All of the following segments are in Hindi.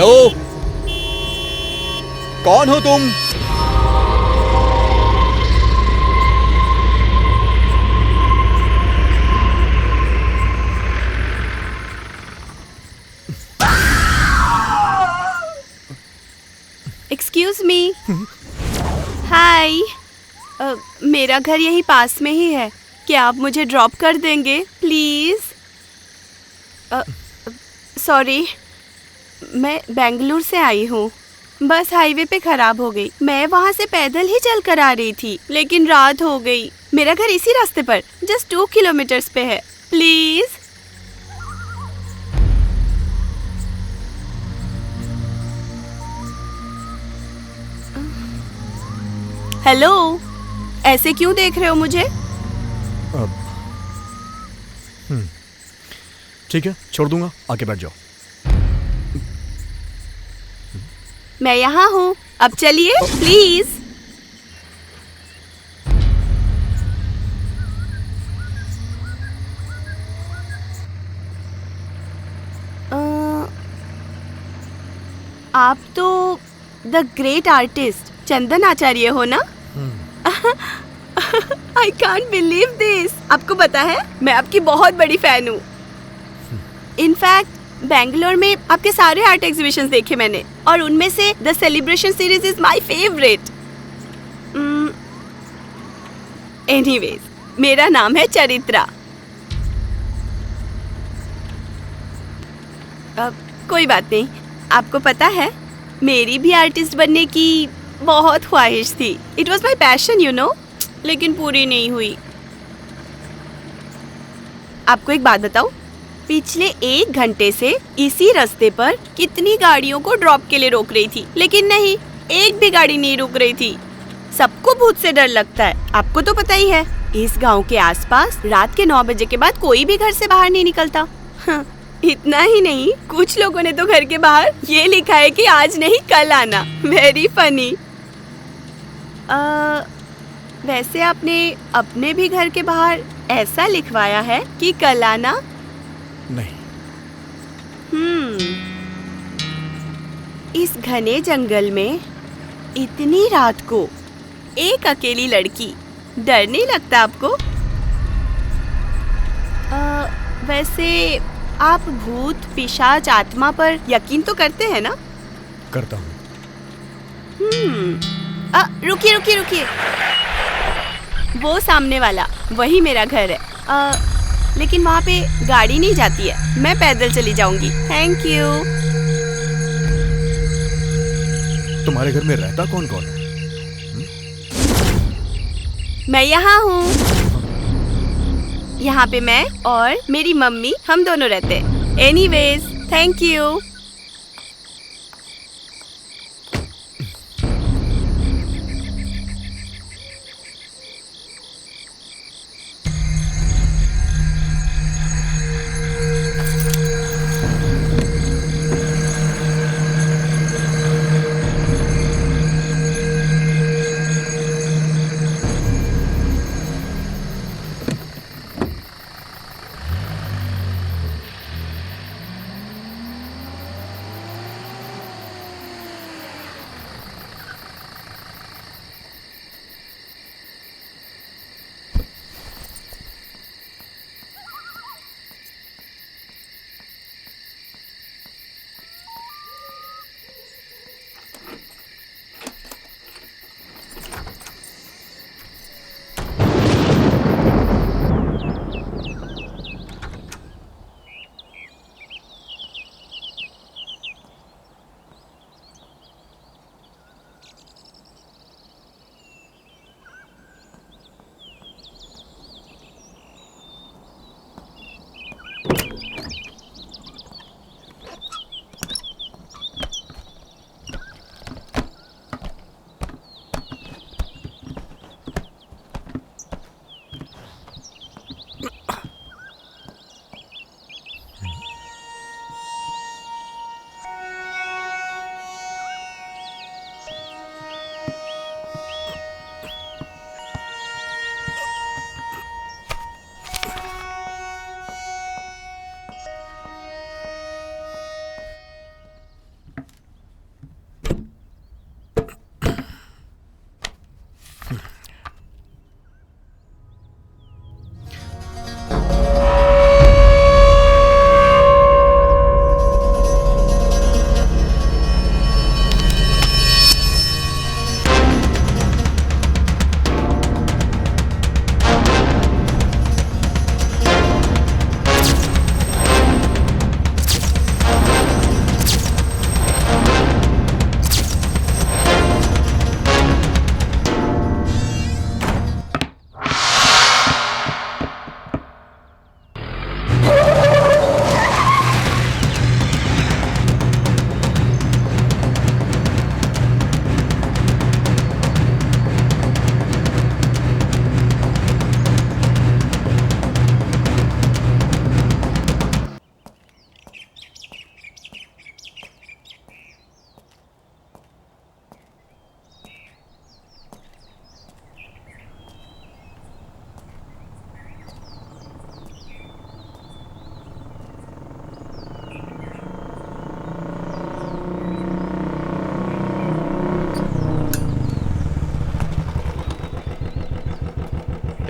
हेलो, कौन हो तुम? Excuse me. हाय, मेरा घर यही पास में ही है। क्या आप मुझे ड्रॉप कर देंगे प्लीज? सॉरी, मैं बेंगलुरु से आई हूँ। बस हाईवे पे खराब हो गई। मैं वहाँ से पैदल ही चल कर आ रही थी, लेकिन रात हो गई। मेरा घर इसी रास्ते पर जस्ट 2 किलोमीटर्स पे है। प्लीज। हेलो, ऐसे क्यों देख रहे हो मुझे? ठीक है, छोड़ दूंगा, आके बैठ जाओ। मैं यहाँ हूँ, अब चलिए प्लीज। आप तो द ग्रेट आर्टिस्ट चंदन आचार्य हो ना? I can't believe this. आपको पता है, मैं आपकी बहुत बड़ी फैन हूँ। इनफैक्ट बेंगलोर में आपके सारे आर्ट एग्जीबिशंस देखे मैंने, और उनमें से the celebration series is my favourite. Anyways, मेरा नाम है चरित्रा। कोई बात नहीं। आपको पता है, मेरी भी आर्टिस्ट बनने की बहुत ख्वाहिश थी। It was my passion you know, लेकिन पूरी नहीं हुई। आपको एक बात बताऊं, पिछले 1 घंटे से इसी रास्ते पर कितनी गाड़ियों को ड्रॉप के लिए रोक रही थी, लेकिन नहीं, एक भी गाड़ी नहीं रुक रही थी। सबको भूत से डर लगता है, आपको तो पता ही है। इस गांव के आसपास रात के 9 बजे के बाद कोई भी घर से बाहर नहीं निकलता। इतना ही नहीं, कुछ लोगों ने तो घर के बाहर ये लिखा है कि आज नहीं कल आना। Very funny. वैसे आपने अपने भी घर के बाहर ऐसा लिखवाया है कि कल आना? नहीं। इस घने जंगल में इतनी रात को एक अकेली लड़की, डर नहीं लगता आपको? वैसे आप भूत, पिशाच, आत्मा पर यकीन तो करते हैं ना? करता हूँ। रुकिए रुकिए रुकिए, वो सामने वाला वही मेरा घर है। लेकिन वहाँ पे गाड़ी नहीं जाती है, मैं पैदल चली जाऊंगी। Thank you. तुम्हारे घर में रहता कौन कौन है? मैं यहाँ हूँ। यहाँ पे मैं और मेरी मम्मी, हम दोनों रहते हैं। Anyways, thank you.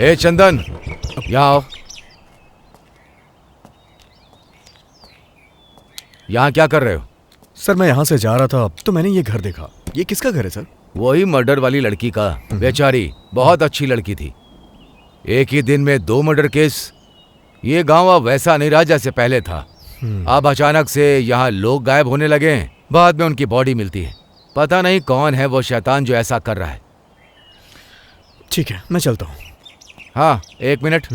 ए चंदन, यहाँ आओ। यहाँ क्या कर रहे हो? सर मैं यहाँ से जा रहा था तो मैंने ये घर देखा। ये किसका घर है सर? वही मर्डर वाली लड़की का। बेचारी बहुत अच्छी लड़की थी। एक ही दिन में 2 मर्डर केस। ये गांव अब वैसा नहीं रहा जैसे पहले था। अब अचानक से यहाँ लोग गायब होने लगे हैं। बाद में उनकी बॉडी मिलती है। पता नहीं कौन है वो शैतान जो ऐसा कर रहा है। ठीक है, मैं चलता हूँ। हाँ, 1 मिनट।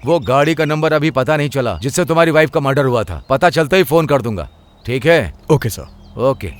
वो गाड़ी का नंबर अभी पता नहीं चला जिससे तुम्हारी वाइफ का मर्डर हुआ था। पता चलते ही फोन कर दूंगा, ठीक है? Okay sir. ओके।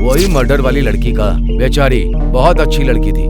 वही मर्डर वाली लड़की का। बेचारी बहुत अच्छी लड़की थी।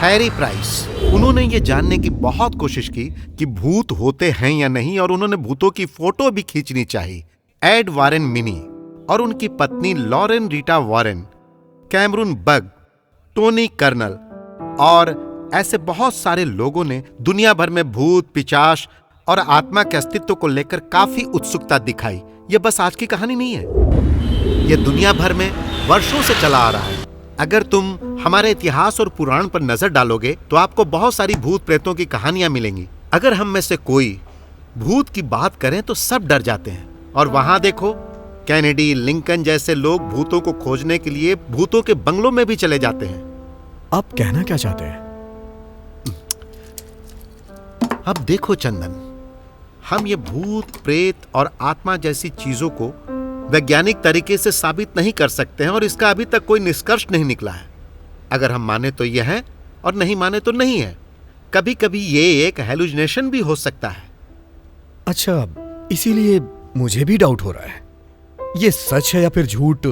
हैरी प्राइस, उन्होंने ये जानने की बहुत कोशिश की कि भूत होते हैं या नहीं, और उन्होंने भूतों की फोटो भी खींचनी चाहिए। एड वारेन मिनी और उनकी पत्नी Lauren Rita Warren, Cameron Bugg, Tony Colonel और ऐसे बहुत सारे लोगों ने दुनिया भर में भूत, पिशाच और आत्मा के अस्तित्व को लेकर काफी उत्सुकता दिखाई। यह बस आज की कहानी नहीं है, यह दुनिया भर में वर्षों से चला आ रहा है। अगर तुम हमारे इतिहास और पुराण पर नजर डालोगे तो आपको बहुत सारी भूत प्रेतों की कहानियां मिलेंगी। अगर हम में से कोई भूत की बात करें तो सब डर जाते हैं। और वहां देखो, कैनेडी, लिंकन जैसे लोग भूतों को खोजने के लिए भूतों के बंगलों में भी चले जाते हैं। आप कहना क्या चाहते हैं? अब देखो चंदन, हम ये भूत, प्रेत और आत्मा जैसी चीजों को वैज्ञानिक तरीके से साबित नहीं कर सकते हैं और इसका अभी तक कोई निष्कर्ष नहीं निकला है। अगर हम माने तो यह है और नहीं माने तो नहीं है। कभी कभी ये एक हेलुसिनेशन भी हो सकता है। अच्छा, इसीलिए मुझे भी डाउट हो रहा है, ये सच है या फिर झूठ।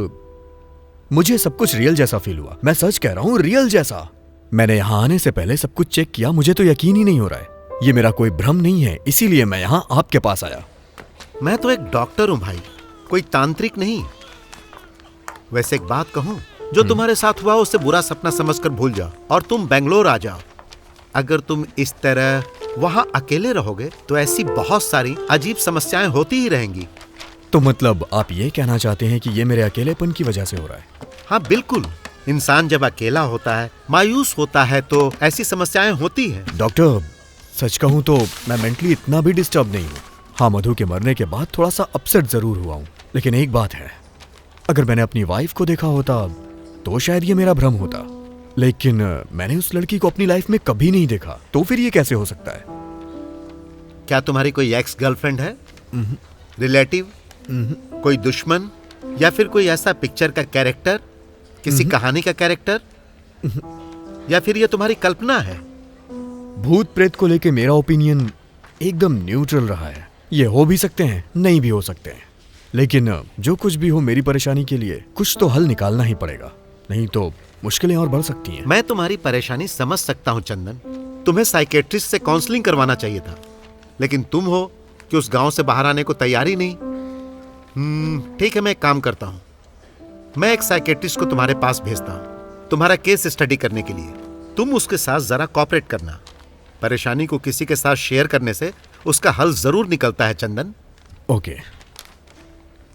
मुझे सब कुछ रियल जैसा फील हुआ। मैं सच कह रहा हूं, रियल जैसा। मैंने यहां आने से पहले सब कुछ चेक किया, मुझे तो यकीन ही नहीं हो रहा है। ये मेरा कोई भ्रम नहीं है, इसीलिए मैं यहां आपके पास आया। मैं तो एक डॉक्टर हूं भाई, कोई तांत्रिक नहीं। वैसे एक बात कहूं, जो तुम्हारे साथ हुआ उसे बुरा सपना समझकर भूल जाओ और तुम बेंगलोर आ जाओ। अगर तुम इस तरह वहां अकेले रहोगे तो ऐसी बहुत सारी अजीब समस्याएं होती ही रहेंगी। तो मतलब आप ये कहना चाहते हैं कि ये मेरे अकेलेपन की वजह से हो रहा है? हाँ बिल्कुल। इंसान जब अकेला होता है, मायूस होता है, तो ऐसी समस्याएं होती हैं। डॉक्टर, सच कहूं तो मैं मेंटली इतना भी डिस्टर्ब नहीं हूं। हाँ, मधु के मरने के बाद थोड़ा सा अपसेट जरूर हुआ हूं, लेकिन एक बात है, अगर मैंने अपनी वाइफ को देखा होता तो शायद ये मेरा भ्रम होता, लेकिन मैंने उस लड़की को अपनी लाइफ में कभी नहीं देखा, तो फिर ये कैसे हो सकता है? क्या तुम्हारी कोई एक्स गर्लफ्रेंड है, रिलेटिव, कोई दुश्मन, या फिर कोई ऐसा पिक्चर का कैरेक्टर, किसी कहानी का कैरेक्टर, या फिर ये तुम्हारी कल्पना है? भूत प्रेत को लेके मेरा ओपिनियन एकदम न्यूट्रल रहा है। ये हो भी सकते हैं, नहीं भी हो सकते हैं, लेकिन जो कुछ भी हो, मेरी परेशानी के लिए कुछ तो हल निकालना ही पड़ेगा, नहीं तो मुश्किलें और बढ़ सकती हैं। मैं तुम्हारी परेशानी समझ सकता हूं चंदन। तुम्हें साइकेट्रिस्ट से काउंसलिंग करवाना चाहिए था, लेकिन तुम हो कि उस गांव से बाहर आने को तैयार ही नहीं। ठीक है, मैं एक काम करता हूं, मैं एक साइकेट्रिस्ट को तुम्हारे पास भेजता हूं तुम्हारा केस स्टडी करने के लिए। तुम उसके साथ जरा कोऑपरेट करना। परेशानी को किसी के साथ शेयर करने से उसका हल जरूर निकलता है चंदन। ओके।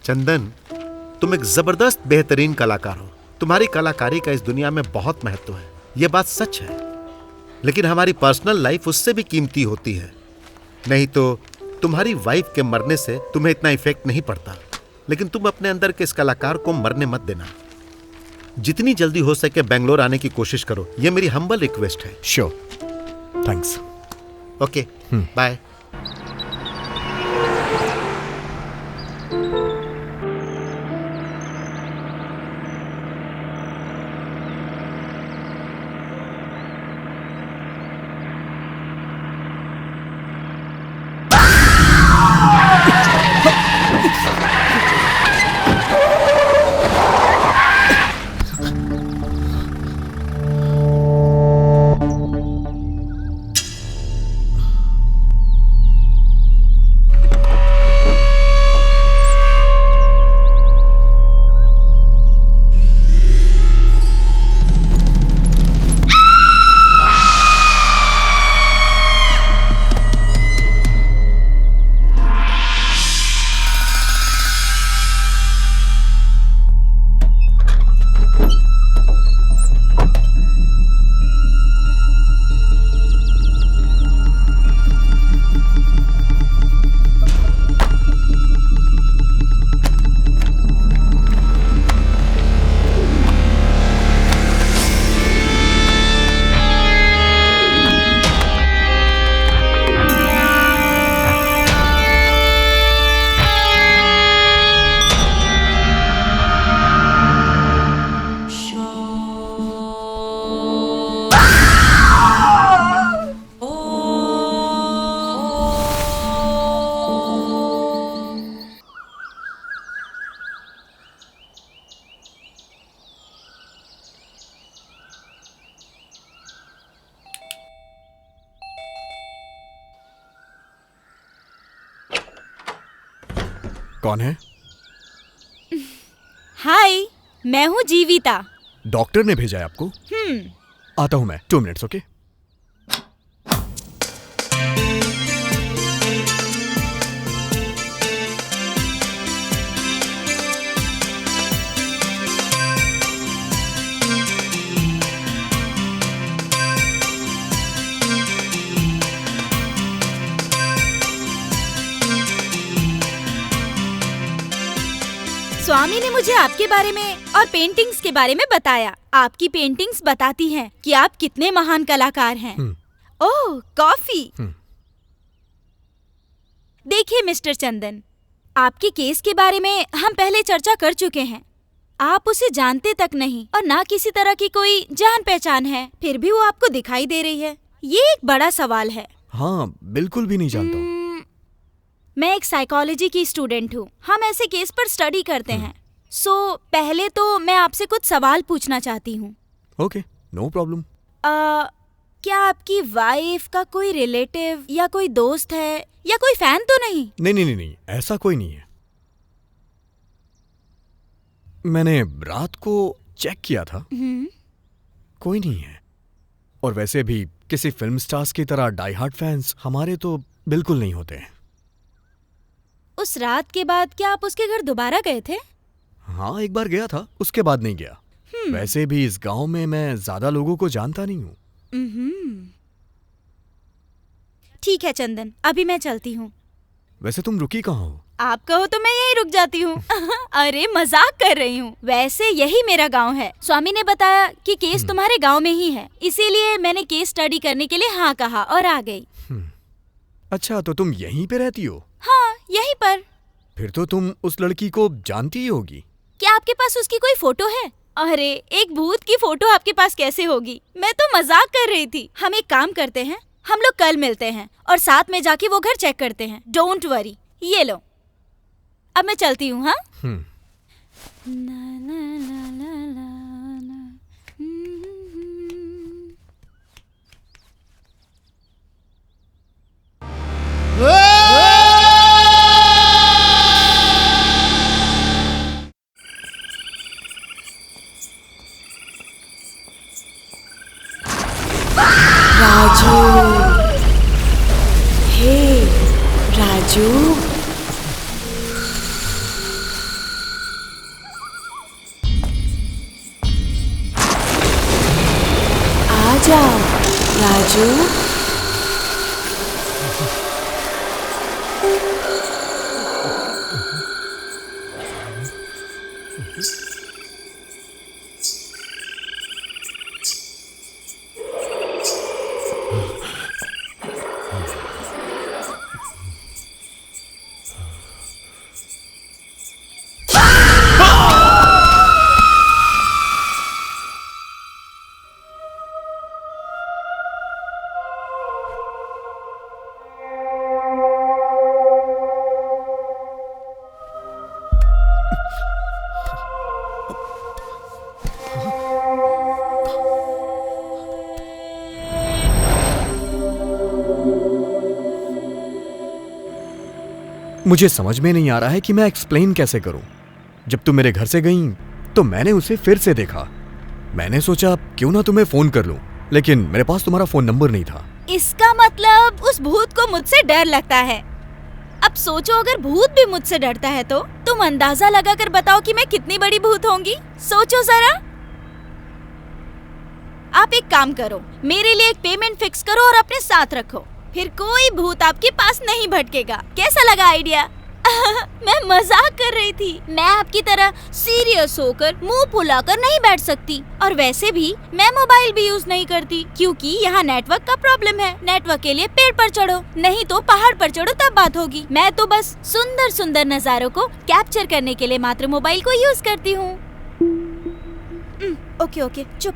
चंदन, तुम एक जबरदस्त बेहतरीन कलाकार हो। तुम्हारी कलाकारी का इस दुनिया में बहुत महत्व है, यह बात सच है, लेकिन हमारी पर्सनल लाइफ उससे भी कीमती होती है। नहीं तो तुम्हारी वाइफ के मरने से तुम्हें इतना इफेक्ट नहीं पड़ता, लेकिन तुम अपने अंदर के इस कलाकार को मरने मत देना। जितनी जल्दी हो सके बेंगलोर आने की कोशिश करो, यह मेरी हम्बल रिक्वेस्ट है। Sure, thanks. Okay, bye. कौन है? हाय, मैं हूँ जीविता। डॉक्टर ने भेजा है आपको? आता हूं मैं, 2 मिनट्स। ओके। स्वामी ने मुझे आपके बारे में और पेंटिंग्स के बारे में बताया। आपकी पेंटिंग्स बताती हैं कि आप कितने महान कलाकार हैं। ओह, कॉफी। देखिए मिस्टर चंदन, आपके केस के बारे में हम पहले चर्चा कर चुके हैं। आप उसे जानते तक नहीं और ना किसी तरह की कोई जान पहचान है, फिर भी वो आपको दिखाई दे रही है। ये एक बड़ा सवाल है। हाँ, बिल्कुल भी नहीं जानता हूँ। मैं एक साइकोलॉजी की स्टूडेंट हूँ। हम ऐसे केस पर स्टडी करते हैं। पहले तो मैं आपसे कुछ सवाल पूछना चाहती हूँ। Okay, no problem. क्या आपकी वाइफ का कोई रिलेटिव या कोई दोस्त है या कोई फैन तो नहीं? नहीं, ऐसा कोई नहीं है। मैंने रात को चेक किया था, कोई नहीं है। और वैसे भी किसी फिल्म स्टार्स की तरह डाई हार्ड फैंस हमारे तो बिल्कुल नहीं होते हैं। उस रात के बाद क्या आप उसके घर दोबारा गए थे? हाँ, एक बार गया था, उसके बाद नहीं गया। वैसे भी इस गांव में मैं ज्यादा लोगों को जानता नहीं हूँ। ठीक है चंदन, अभी मैं चलती हूँ। वैसे तुम रुकी कहाँ हो? आप कहो तो मैं यही रुक जाती हूँ। अरे मजाक कर रही हूँ। वैसे यही मेरा गांव है। स्वामी ने बताया कि केस तुम्हारे गांव में ही है, इसीलिए मैंने केस स्टडी करने के लिए हाँ कहा और आ गई। अच्छा, तो तुम यहीं पे रहती हो? हाँ, यहीं पर। फिर तो तुम उस लड़की को जानती ही होगी। क्या आपके पास उसकी कोई फोटो है? अरे, एक भूत की फोटो आपके पास कैसे होगी? मैं तो मजाक कर रही थी। हम एक काम करते हैं, हम लोग कल मिलते हैं और साथ में जाके वो घर चेक करते हैं। Don't worry. ये लो, अब मैं चलती हूँ। हाँ। राजू, हे राजू, आ जाओ राजू। मुझे समझ में नहीं आ रहा है कि मैं एक्सप्लेन कैसे करूं। जब तुम मेरे घर से गई तो मैंने उसे फिर से देखा। मैंने सोचा क्यों ना तुम्हें फोन कर लूं, लेकिन मेरे पास तुम्हारा फोन नंबर नहीं था। इसका मतलब उस भूत को मुझसे डर लगता है। अब सोचो, अगर भूत भी मुझसे डरता है तो तुम अंदाजा लगाकर बताओ कि मैं कितनी बड़ी भूत होंगी। सोचो जरा। आप एक काम करो, मेरे लिए एक पेमेंट फिक्स करो और अपने साथ रखो, फिर कोई भूत आपके पास नहीं भटकेगा। कैसा लगा आइडिया? मैं मजाक कर रही थी। मैं आपकी तरह सीरियस होकर मुंह फुलाकर नहीं बैठ सकती, और वैसे भी मैं मोबाइल भी यूज नहीं करती क्योंकि यहाँ नेटवर्क का प्रॉब्लम है। नेटवर्क के लिए पेड़ पर चढ़ो, नहीं तो पहाड़ पर चढ़ो, तब बात होगी। मैं तो बस सुंदर सुंदर नजारों को कैप्चर करने के लिए मात्र मोबाइल को यूज करती हूँ। ओके, चुप।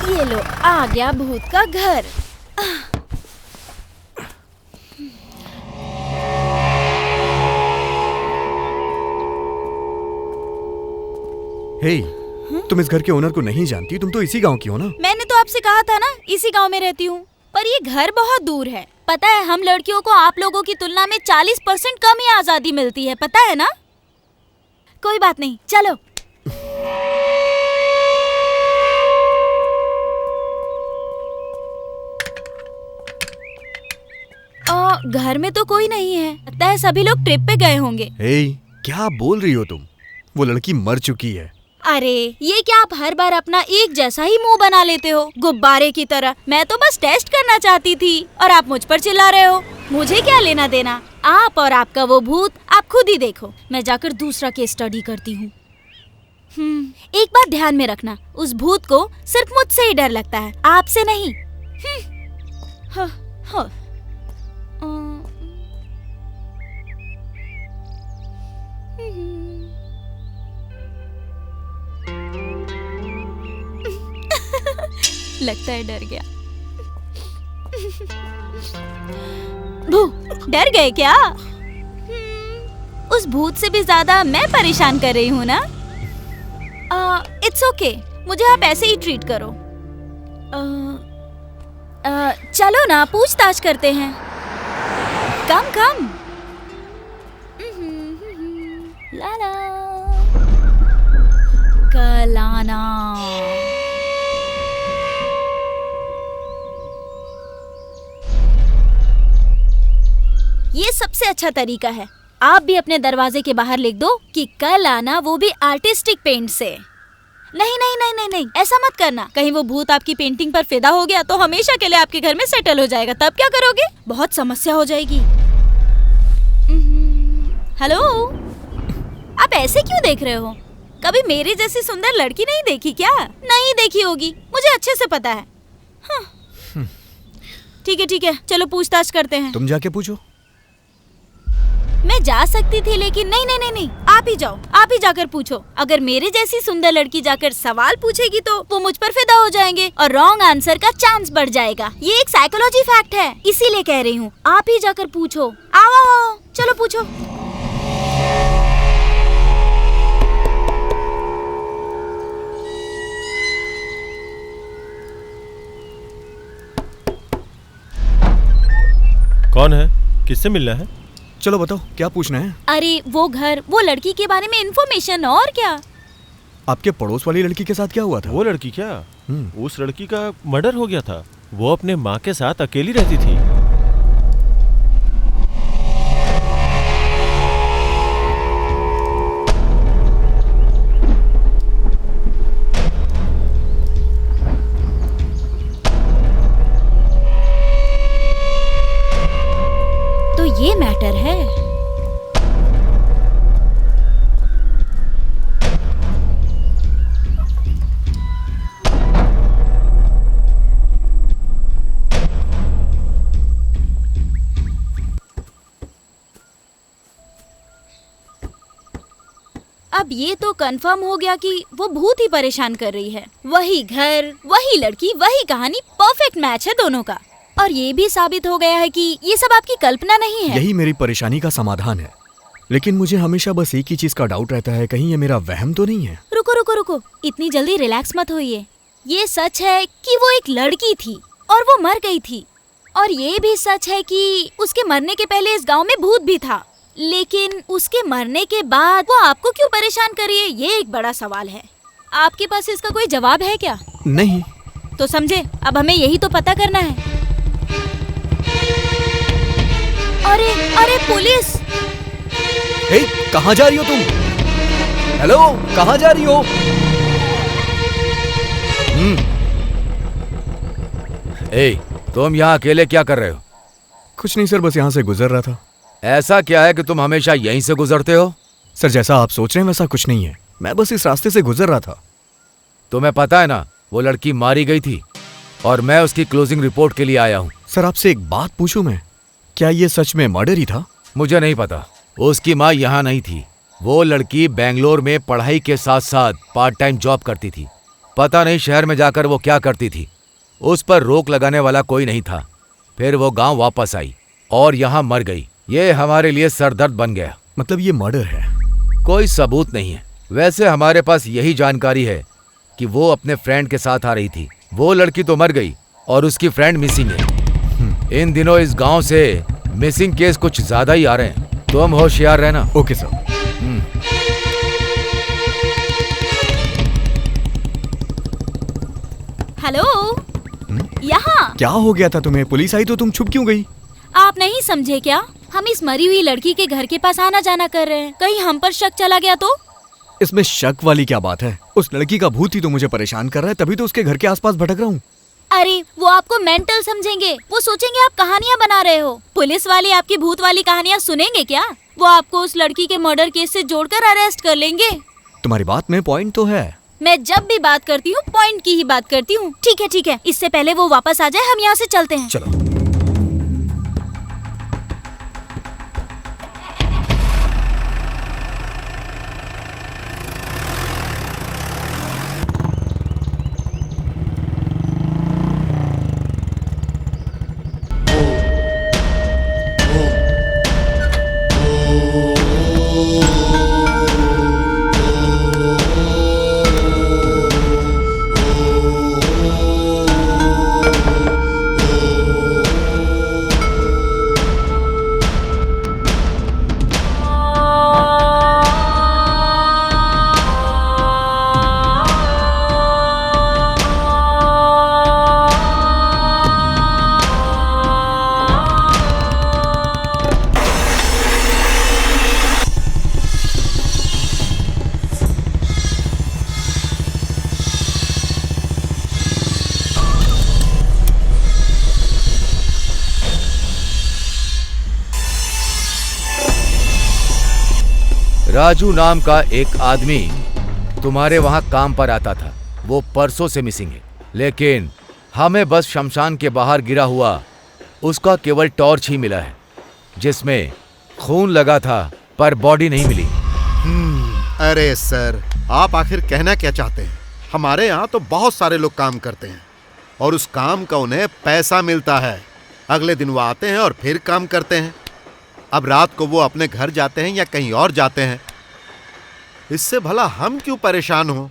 ये लो, आ गया भूत का घर। हे, तुम इस घर के ओनर को नहीं जानती? तुम तो इसी गांव की हो ना? मैंने तो आपसे कहा था ना, इसी गांव में रहती हूँ, पर ये घर बहुत दूर है। पता है, हम लड़कियों को आप लोगों की तुलना में 40% कम ही आजादी मिलती है, पता है ना? कोई बात नहीं, चलो। घर में तो कोई नहीं है, लगता है सभी लोग ट्रिप पे गए होंगे। हे, क्या बोल रही हो तुम? वो लड़की मर चुकी है। अरे, ये क्या आप हर बार अपना एक जैसा ही मुंह बना लेते हो, गुब्बारे की तरह? मैं तो बस टेस्ट करना चाहती थी और आप मुझ पर चिल्ला रहे हो। मुझे क्या लेना देना? आप और आपका वो भूत आप खुद ही देखो। मैं जाकर दूसरा केस स्टडी करती हूँ। एक बात ध्यान में रखना, उस भूत को सिर्फ मुझसे ही डर लगता है, आपसे नहीं। हाँ, हाँ। लगता है डर गया। भू, डर गए क्या? उस भूत से भी ज्यादा मैं परेशान कर रही हूँ ना? इट्स ओके, मुझे आप ऐसे ही ट्रीट करो। चलो ना, पूछताछ करते हैं। कम कम। लाला कलाना। ये सबसे अच्छा तरीका है। आप भी अपने दरवाजे के बाहर लिख दो कि कल आना, वो भी आर्टिस्टिक पेंट से। नहीं नहीं नहीं नहीं नहीं, ऐसा मत करना। कहीं वो भूत आपकी पेंटिंग पर फिदा हो गया तो हमेशा के लिए आपके घर में सेटल हो जाएगा, तब क्या करोगे? बहुत समस्या हो जाएगी। हेलो, आप ऐसे क्यों देख रहे हो? कभी मेरी जैसी सुंदर लड़की नहीं देखी क्या? नहीं देखी होगी, मुझे अच्छे से पता है। ठीक है, चलो पूछताछ करते हैं। तुम जाके पूछो। मैं जा सकती थी लेकिन नहीं, आप ही जाओ, आप ही जाकर पूछो। अगर मेरे जैसी सुंदर लड़की जाकर सवाल पूछेगी तो वो मुझ पर फिदा हो जाएंगे और रॉन्ग आंसर का चांस बढ़ जाएगा। ये एक साइकोलॉजी फैक्ट है, इसीलिए कह रही हूँ। आप ही जाकर पूछो। आओ, चलो पूछो। कौन है? किससे मिलना है? चलो बताओ, क्या पूछना है? अरे वो घर, वो लड़की के बारे में इन्फॉर्मेशन। और क्या? आपके पड़ोस वाली लड़की के साथ क्या हुआ था? वो लड़की क्या? उस लड़की का मर्डर हो गया था। वो अपने माँ के साथ अकेली रहती थी। तो ये मैटर है। अब ये तो कंफर्म हो गया कि वो भूत ही परेशान कर रही है। वही घर, वही लड़की, वही कहानी, परफेक्ट मैच है दोनों का। और ये भी साबित हो गया है कि ये सब आपकी कल्पना नहीं है। यही मेरी परेशानी का समाधान है। लेकिन मुझे हमेशा बस एक ही चीज का डाउट रहता है, कहीं ये मेरा वहम तो नहीं है। रुको, इतनी जल्दी रिलैक्स मत होइए। ये सच है कि वो एक लड़की थी और वो मर गई थी। और ये भी सच है कि उसके मरने के पहले इस गांव में भूत भी था। लेकिन उसके मरने के बाद वो आपको क्यों परेशान कर रही है, ये एक बड़ा सवाल है। आपके पास इसका कोई जवाब है क्या? नहीं। तो समझे, अब हमें यही तो पता करना है। अरे पुलिस! कहाँ जा रही हो तुम? हेलो, कहाँ जा रही हो? तुम यहाँ अकेले क्या कर रहे हो? कुछ नहीं सर, बस यहाँ से गुजर रहा था। ऐसा क्या है कि तुम हमेशा यहीं से गुजरते हो? सर, जैसा आप सोच रहे हैं वैसा कुछ नहीं है। मैं बस इस रास्ते से गुजर रहा था। तुम्हें पता है ना, वो लड़की मारी गई थी और मैं उसकी क्लोजिंग रिपोर्ट के लिए आया हूँ। सर, आपसे एक बात पूछूं मैं, क्या ये सच में मर्डर ही था? मुझे नहीं पता। उसकी माँ यहाँ नहीं थी। वो लड़की बेंगलोर में पढ़ाई के साथ साथ पार्ट टाइम जॉब करती थी। पता नहीं शहर में जाकर वो क्या करती थी। उस पर रोक लगाने वाला कोई नहीं था। फिर वो गांव वापस आई और यहाँ मर गई। ये हमारे लिए सरदर्द बन गया। मतलब ये मर्डर है? कोई सबूत नहीं है। वैसे हमारे पास यही जानकारी है कि वो अपने फ्रेंड के साथ आ रही थी। वो लड़की तो मर गई और उसकी फ्रेंड मिसिंग है। इन दिनों इस गांव से मिसिंग केस कुछ ज्यादा ही आ रहे हैं। तुम होशियार रहना। Okay sir. हेलो, यहाँ क्या हो गया था तुम्हें? पुलिस आई तो तुम छुप क्यों गई? आप नहीं समझे क्या? हम इस मरी हुई लड़की के घर के पास आना जाना कर रहे हैं। कहीं हम पर शक चला गया तो? इसमें शक वाली क्या बात है? उस लड़की का भूत ही तो मुझे परेशान कर रहा है, तभी तो उसके घर के आसपास भटक रहा हूँ। अरे वो आपको मेंटल समझेंगे, वो सोचेंगे आप कहानियाँ बना रहे हो। पुलिस वाले आपकी भूत वाली कहानियाँ सुनेंगे क्या? वो आपको उस लड़की के मर्डर केस से जोड़कर अरेस्ट कर लेंगे। तुम्हारी बात में पॉइंट तो है। मैं जब भी बात करती हूँ पॉइंट की ही बात करती हूँ। ठीक है, इससे पहले वो वापस आ जाए हम यहाँ से चलते हैं। चलो। राजू नाम का एक आदमी तुम्हारे वहां काम पर आता था। वो परसों से मिसिंग है, लेकिन हमें बस शमशान के बाहर गिरा हुआ उसका केवल टॉर्च ही मिला है, जिसमें खून लगा था पर बॉडी नहीं मिली। अरे सर, आप आखिर कहना क्या चाहते हैं? हमारे यहाँ तो बहुत सारे लोग काम करते हैं और उस काम का उन्हें पैसा मिलता है। अगले दिन वो आते हैं और फिर काम करते हैं। अब रात को वो अपने घर जाते हैं या कहीं और जाते हैं। इससे भला हम क्यों परेशान हो?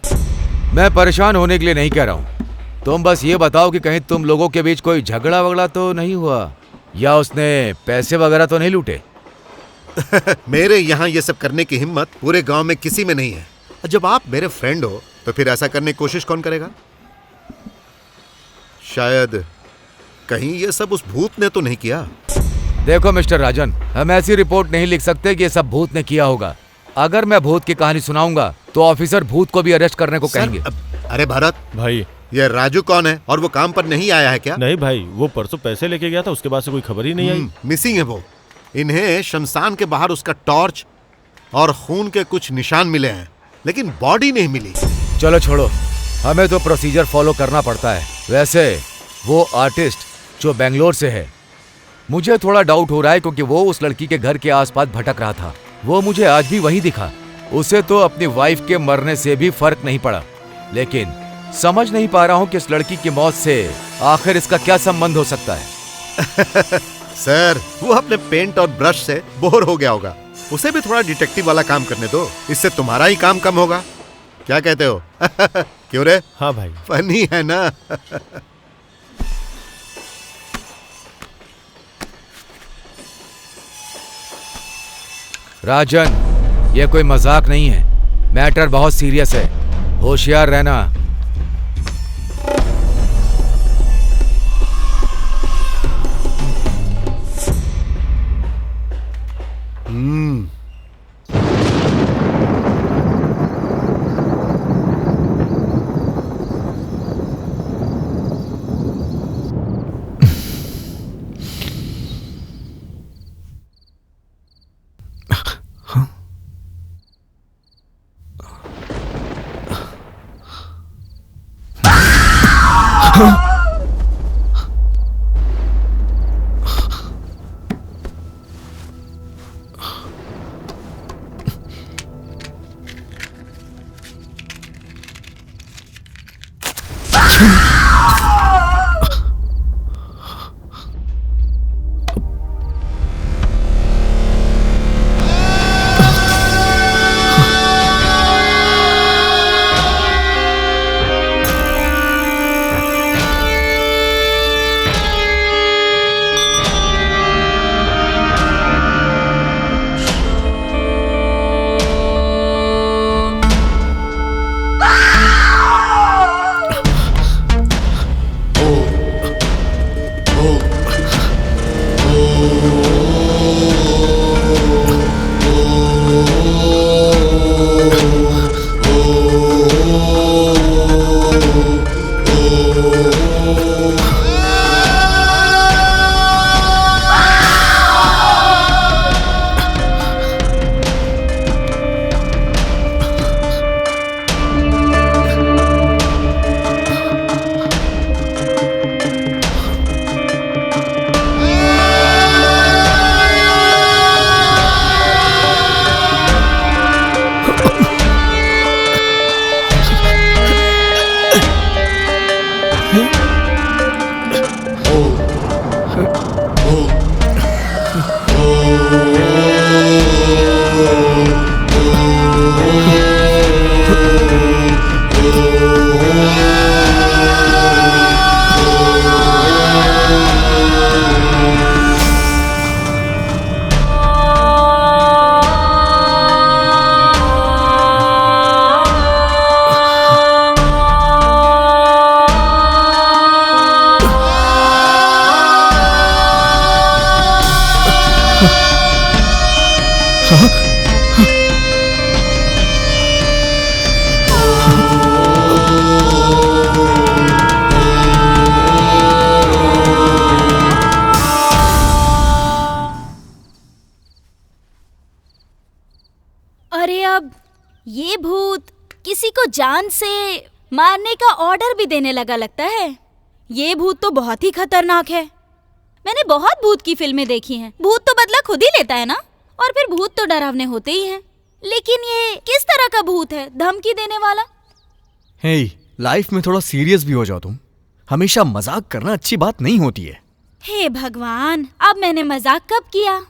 मैं परेशान होने के लिए नहीं कह रहा हूं। तुम बस ये बताओ कि कहीं तुम लोगों के बीच कोई झगड़ा वगड़ा तो नहीं हुआ, या उसने पैसे वगैरह तो नहीं लूटे? मेरे यहाँ ये सब करने की हिम्मत पूरे गांव में किसी में नहीं है। जब आप मेरे फ्रेंड हो तो फिर ऐसा करने की कोशिश कौन करेगा? शायद कहीं ये सब उस भूत ने तो नहीं किया। देखो मिस्टर राजन, हम ऐसी रिपोर्ट नहीं लिख सकते कि ये सब भूत ने किया होगा। अगर मैं भूत की कहानी सुनाऊंगा तो ऑफिसर भूत को भी अरेस्ट करने को कहेंगे। अरे भरत भाई, ये राजू कौन है और वो काम पर नहीं आया है क्या? नहीं भाई, वो परसों पैसे लेके गया था, उसके बाद से कोई खबर ही नहीं आई। मिसिंग है वो। इन्हें शमशान के बाहर उसका टॉर्च और खून के कुछ निशान मिले हैं, लेकिन बॉडी नहीं मिली। चलो छोड़ो, हमें तो प्रोसीजर फॉलो करना पड़ता है। वैसे वो आर्टिस्ट जो बेंगलोर से है, मुझे थोड़ा डाउट हो रहा है क्योंकि वो उस लड़की के घर के आसपास भटक रहा था। वो मुझे आज भी वहीं दिखा। उसे तो अपनी वाइफ के मरने से भी फर्क नहीं पड़ा, लेकिन समझ नहीं पा रहा हूँ कि इस लड़की की मौत से आखिर इसका क्या संबंध हो सकता है। सर, वो अपने पेंट और ब्रश से बोर हो गया होगा। उसे भी थोड़ा डिटेक्टिव वाला काम करने दो, इससे तुम्हारा ही काम कम होगा। क्या कहते हो? क्यों रे? हाँ भाई, फनी है ना? राजन, ये कोई मजाक नहीं है। मैटर बहुत सीरियस है, होशियार रहना। अरे अब ये भूत किसी को जान से मारने का ऑर्डर भी देने लगा लगता है। ये भूत तो बहुत ही खतरनाक है। मैंने बहुत भूत की फिल्में देखी हैं। भूत तो बदला खुद ही लेता है ना, और फिर भूत तो डरावने होते ही हैं। लेकिन ये किस तरह का भूत है, धमकी देने वाला? हे, लाइफ में थोड़ा सीरियस भी हो जाओ तुम। हमेशा मजाक करना अच्छी बात नहीं होती है। हे भगवान, अब मैंने मजाक कब किया?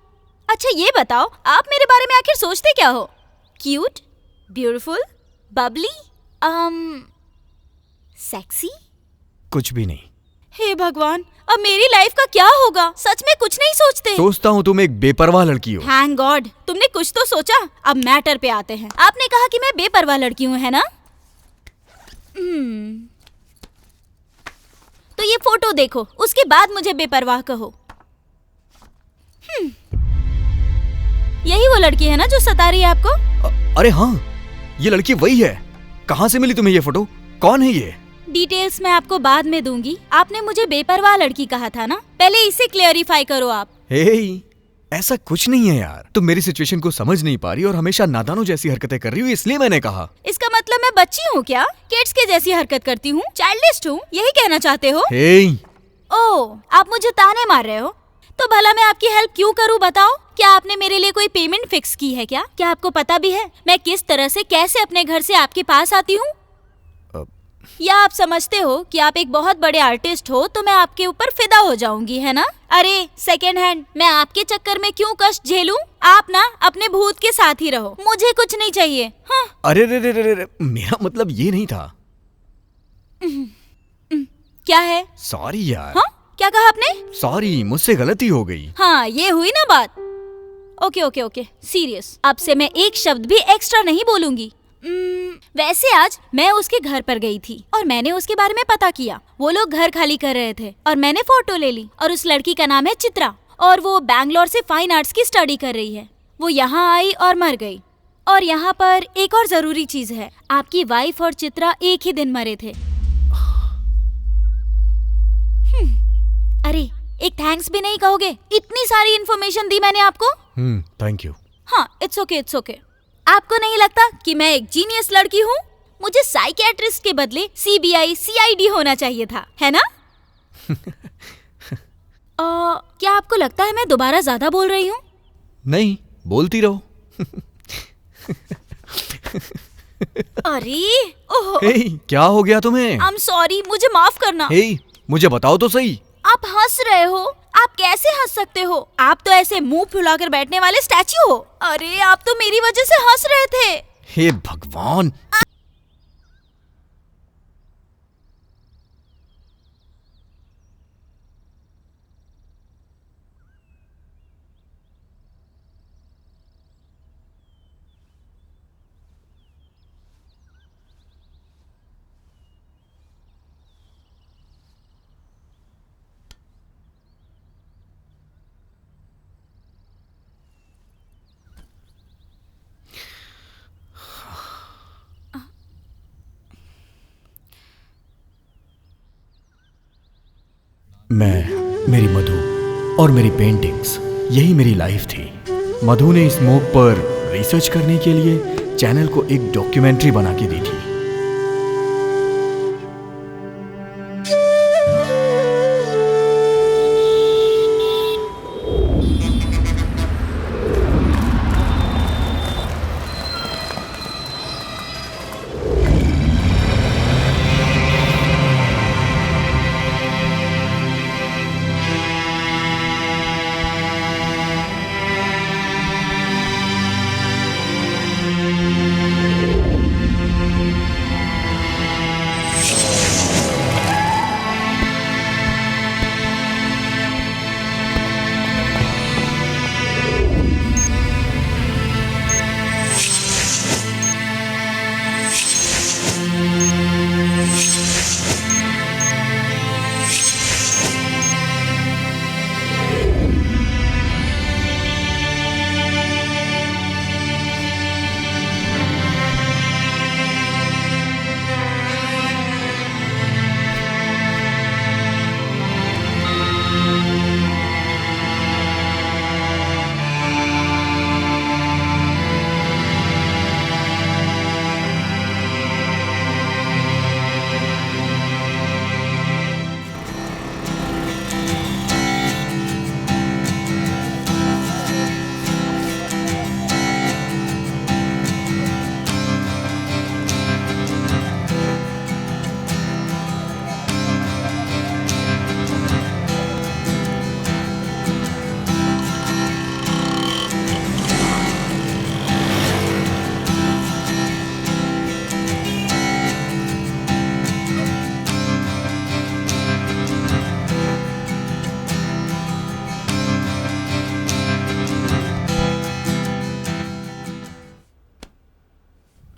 अच्छा ये बताओ, आप मेरे बारे में आखिर सोचते क्या हो? Cute, beautiful, Babli, sexy? कुछ भी नहीं। हे भगवान, अब मेरी लाइफ का क्या होगा? सच में कुछ नहीं सोचते? सोचता हूँ तुम एक बेपरवाह लड़की हो। थैंक गॉड, तुमने कुछ तो सोचा। अब मैटर पे आते हैं। आपने कहा कि मैं बेपरवाह लड़की हूँ, है ना? तो ये फोटो देखो, उसके बाद मुझे बेपरवाह कहो। यही वो लड़की है ना जो सता रही है आपको? अरे हाँ, ये लड़की वही है। कहाँ से मिली तुम्हें ये फोटो? कौन है ये? डिटेल्स मैं आपको बाद में दूंगी। आपने मुझे बेपरवाह लड़की कहा था ना, पहले इसे क्लेरिफाई करो आप। हे, ऐसा कुछ नहीं है यार। तुम मेरी सिचुएशन को समझ नहीं पा रही और हमेशा नादानों जैसी हरकतें कर रही हो, इसलिए मैंने कहा। इसका मतलब मैं बच्ची हूँ क्या? किड्स के जैसी हरकत करती हूँ, चाइल्डिश हूँ, यही कहना चाहते हो? हे, ओह, आप मुझे ताने मार रहे हो? तो भला मैं आपकी हेल्प क्यों करूं बताओ? क्या आपने मेरे लिए कोई पेमेंट फिक्स की है क्या? क्या आपको पता भी है मैं किस तरह से कैसे अपने घर से आपके पास आती हूँ? या आप समझते हो कि आप एक बहुत बड़े आर्टिस्ट हो तो मैं आपके ऊपर फिदा हो जाऊंगी, है ना? अरे सेकेंड हैंड, मैं आपके चक्कर में क्यों कष्ट झेलूं? आप ना अपने भूत के साथ ही रहो, मुझे कुछ नहीं चाहिए। हाँ। अरे रे रे रे रे, मेरा मतलब ये नहीं था। क्या है? सॉरी यार। हाँ? क्या कहा आपने? सॉरी, मुझसे गलती हो गई। हाँ, ये हुई ना बात। Okay okay okay, serious. अब से मैं एक शब्द भी एक्स्ट्रा नहीं बोलूंगी। वैसे आज मैं उसके घर पर गई थी और मैंने उसके बारे में पता किया। वो लोग घर खाली कर रहे थे और मैंने फोटो ले ली। और उस लड़की का नाम है चित्रा और वो बैंगलोर से फाइन आर्ट्स की स्टडी कर रही है। वो यहाँ आई और मर गई। और यहाँ पर एक और जरूरी चीज है, आपकी वाइफ और चित्रा एक ही दिन मरे थे। अरे एक थैंक्स भी नहीं कहोगे? इतनी सारी इन्फॉर्मेशन दी मैंने आपको। Thank you. हाँ, इट्स ओके इट्स ओके। आपको नहीं लगता कि मैं एक जीनियस लड़की हूँ? मुझे साइकियाट्रिस्ट के बदले सीबीआई सीआईडी होना चाहिए था, है ना? क्या आपको लगता है मैं दोबारा ज्यादा बोल रही हूँ? नहीं, बोलती रहो। अरे ओह, हे, क्या हो गया तुम्हें? आई एम सॉरी, मुझे माफ करना। हे, मुझे बताओ तो सही। आप हंस रहे हो? आप कैसे हंस सकते हो? आप तो ऐसे मुंह फुलाकर बैठने वाले स्टैच्यू हो। अरे आप तो मेरी वजह से हंस रहे थे। हे भगवान। मैं, मेरी मधु और मेरी पेंटिंग्स, यही मेरी लाइफ थी। मधु ने स्मोक पर रिसर्च करने के लिए चैनल को एक डॉक्यूमेंट्री बना के दी थी।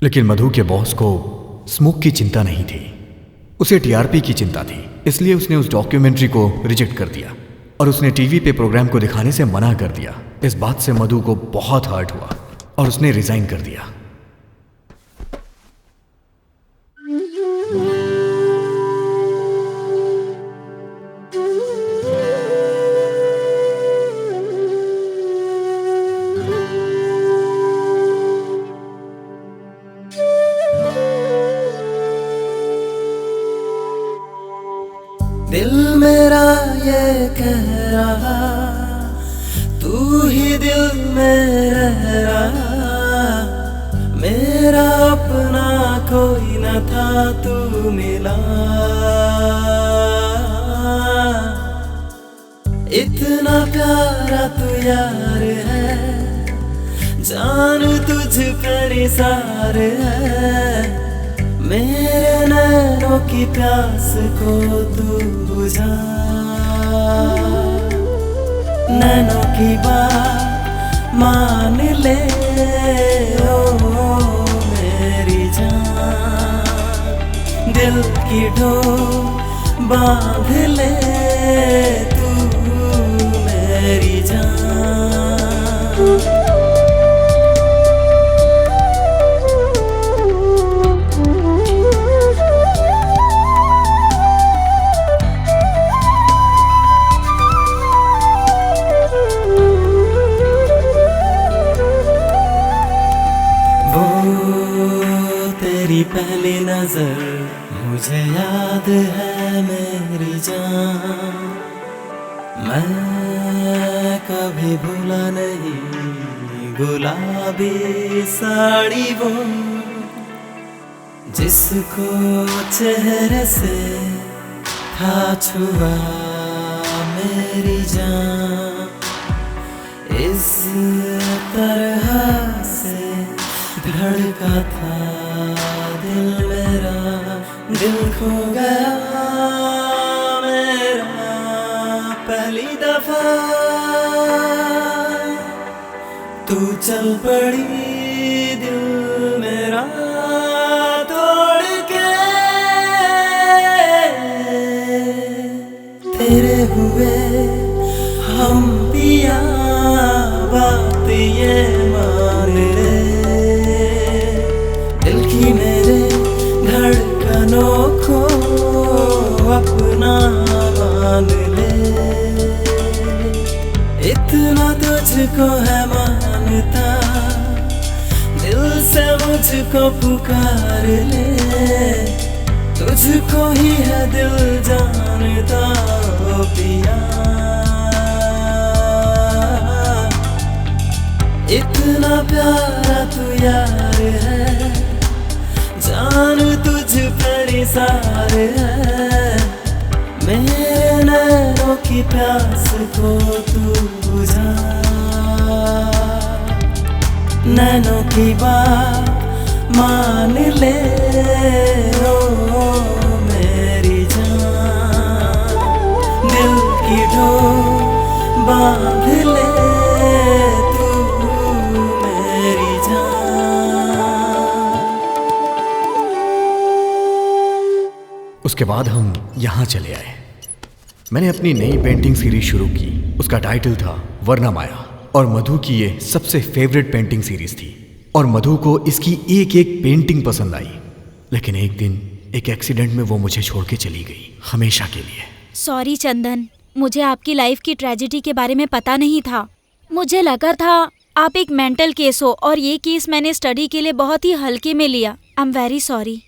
लेकिन मधु के बॉस को स्मोक की चिंता नहीं थी, उसे टीआरपी की चिंता थी। इसलिए उसने उस डॉक्यूमेंट्री को रिजेक्ट कर दिया और उसने टीवी पे प्रोग्राम को दिखाने से मना कर दिया। इस बात से मधु को बहुत हर्ट हुआ और उसने रिजाइन कर दिया। दिल मेरा ये कह रहा, तू ही दिल में रह रहा। मेरा अपना कोई न था, तू मिला। इतना प्यारा तू यार है, जान तुझ पे निसार है। मेरे नैनों की प्यास को तू बुझा। नैनों की बात मान ले ओ मेरी जान। दिल की डोर बांध ले तू मेरी जान। पहली नजर मुझे याद है मेरी जान। मैं कभी भूला नहीं गुलाबी साड़ी वो, जिसको चेहरे से था छुआ मेरी जान। इस तरह से धड़का था दिल मेरा, दिल खो गया मेरा पहली दफा। तू चल पड़ी दिल मेरा तोड़ के। तेरे हुए हम पिया, बात ये मान ले। दिल की मेरे धड़कनों को अपना मान ले। इतना तुझको है मानता, दिल से मुझको पुकार ले। तुझको ही है दिल जानता ओ पिया। इतना प्यारा तू यार है, जान तुझ पे निसार है। मेरे नैनों की प्यास को तू बुझा। नैनों की बात मान ले ओ मेरी जान। दिल की डोर बांध ले तू मेरी जान। उसके बाद हम यहाँ चले आए। मैंने अपनी नई पेंटिंग सीरीज शुरू की। उसका टाइटल था वर्णमाया और मधु की ये सबसे फेवरेट पेंटिंग सीरीज थी और मधु को इसकी एक एक पेंटिंग पसंद आई। लेकिन एक दिन एक एक्सीडेंट में वो मुझे छोड़ के चली गई, हमेशा के लिए। सॉरी चंदन, मुझे आपकी लाइफ की ट्रेजेडी के बारे में पता नहीं था। मुझे लगा था आप एक मेंटल केस हो और ये केस मैंने स्टडी के लिए बहुत ही हल्के में लिया। I am very sorry.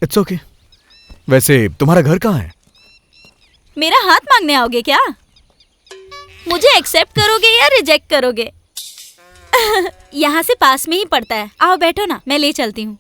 It's okay. वैसे तुम्हारा घर कहाँ है? मेरा हाथ मांगने आओगे क्या? मुझे एक्सेप्ट करोगे या रिजेक्ट करोगे? यहाँ से पास में ही पड़ता है। आओ बैठो ना, मैं ले चलती हूँ।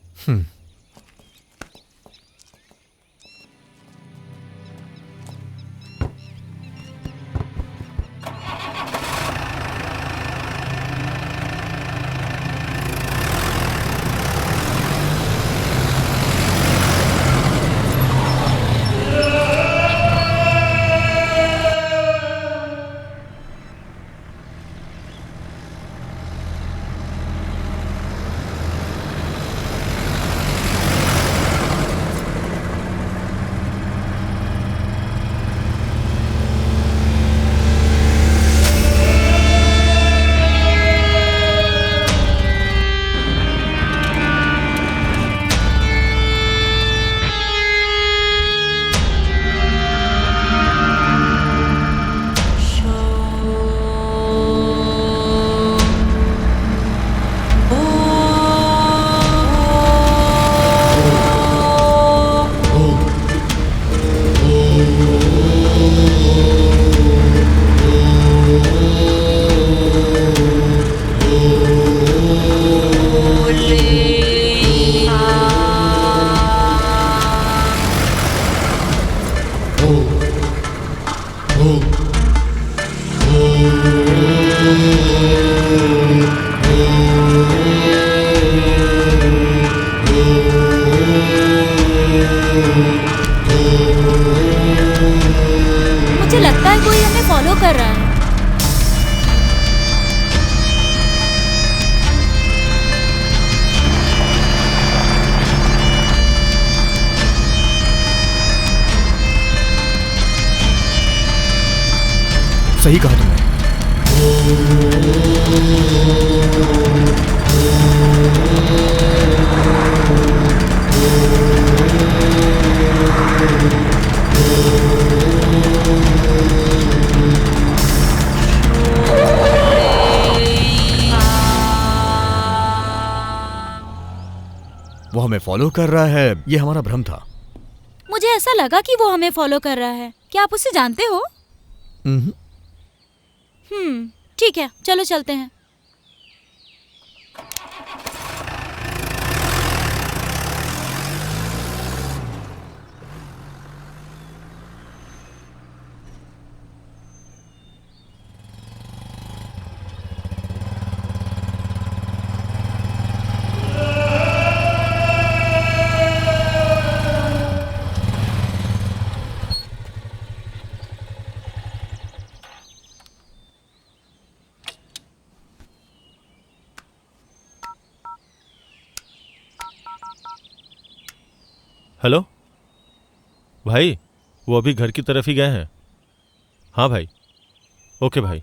मुझे लगता है कोई हमें फॉलो कर रहा है। सही कहा तुमने। वो हमें फॉलो कर रहा है, ये हमारा भ्रम था। मुझे ऐसा लगा कि वो हमें फॉलो कर रहा है। क्या आप उसे जानते हो? ठीक है, चलो चलते हैं। हेलो भाई, वो अभी घर की तरफ ही गए हैं। हाँ भाई, ओके भाई।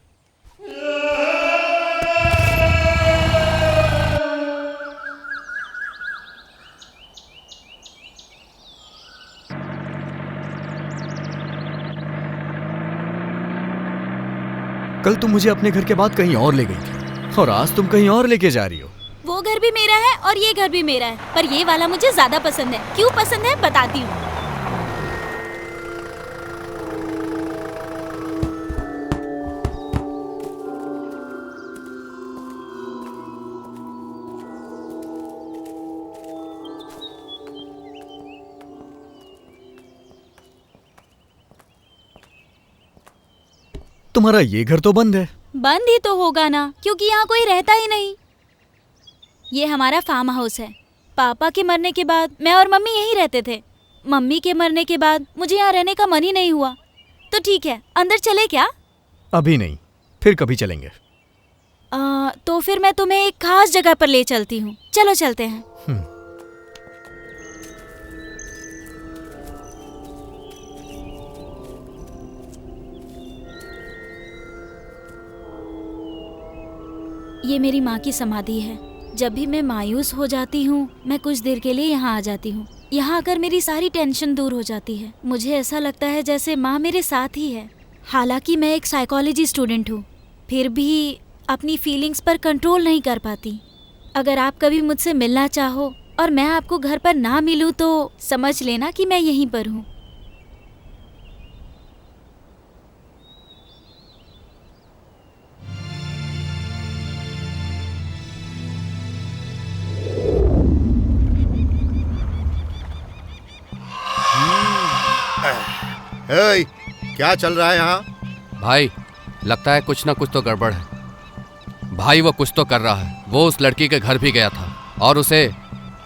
कल तुम मुझे अपने घर के बाद कहीं और ले गई थी और आज तुम कहीं और लेके जा रही हो। वो घर भी मेरा है और ये घर भी मेरा है, पर ये वाला मुझे ज्यादा पसंद है। क्यों पसंद है बताती हूँ। तुम्हारा ये घर तो बंद है। बंद ही तो होगा ना, क्योंकि यहाँ कोई रहता ही नहीं। ये हमारा फार्म हाउस है। पापा के मरने के बाद मैं और मम्मी यहीं रहते थे। मम्मी के मरने के बाद मुझे यहाँ रहने का मन ही नहीं हुआ। तो ठीक है, अंदर चले क्या? अभी नहीं, फिर कभी चलेंगे। तो फिर मैं तुम्हें एक खास जगह पर ले चलती हूँ। चलो चलते हैं। ये मेरी माँ की समाधि है। जब भी मैं मायूस हो जाती हूँ, मैं कुछ देर के लिए यहाँ आ जाती हूँ। यहाँ आकर मेरी सारी टेंशन दूर हो जाती है। मुझे ऐसा लगता है जैसे माँ मेरे साथ ही है। हालांकि मैं एक साइकोलॉजी स्टूडेंट हूँ, फिर भी अपनी फीलिंग्स पर कंट्रोल नहीं कर पाती। अगर आप कभी मुझसे मिलना चाहो और मैं आपको घर पर ना मिलूँ तो समझ लेना कि मैं यहीं पर हूँ। हे, क्या चल रहा है यहाँ? भाई, लगता है कुछ ना कुछ तो गड़बड़ है। भाई वो कुछ तो कर रहा है। वो उस लड़की के घर भी गया था और उसे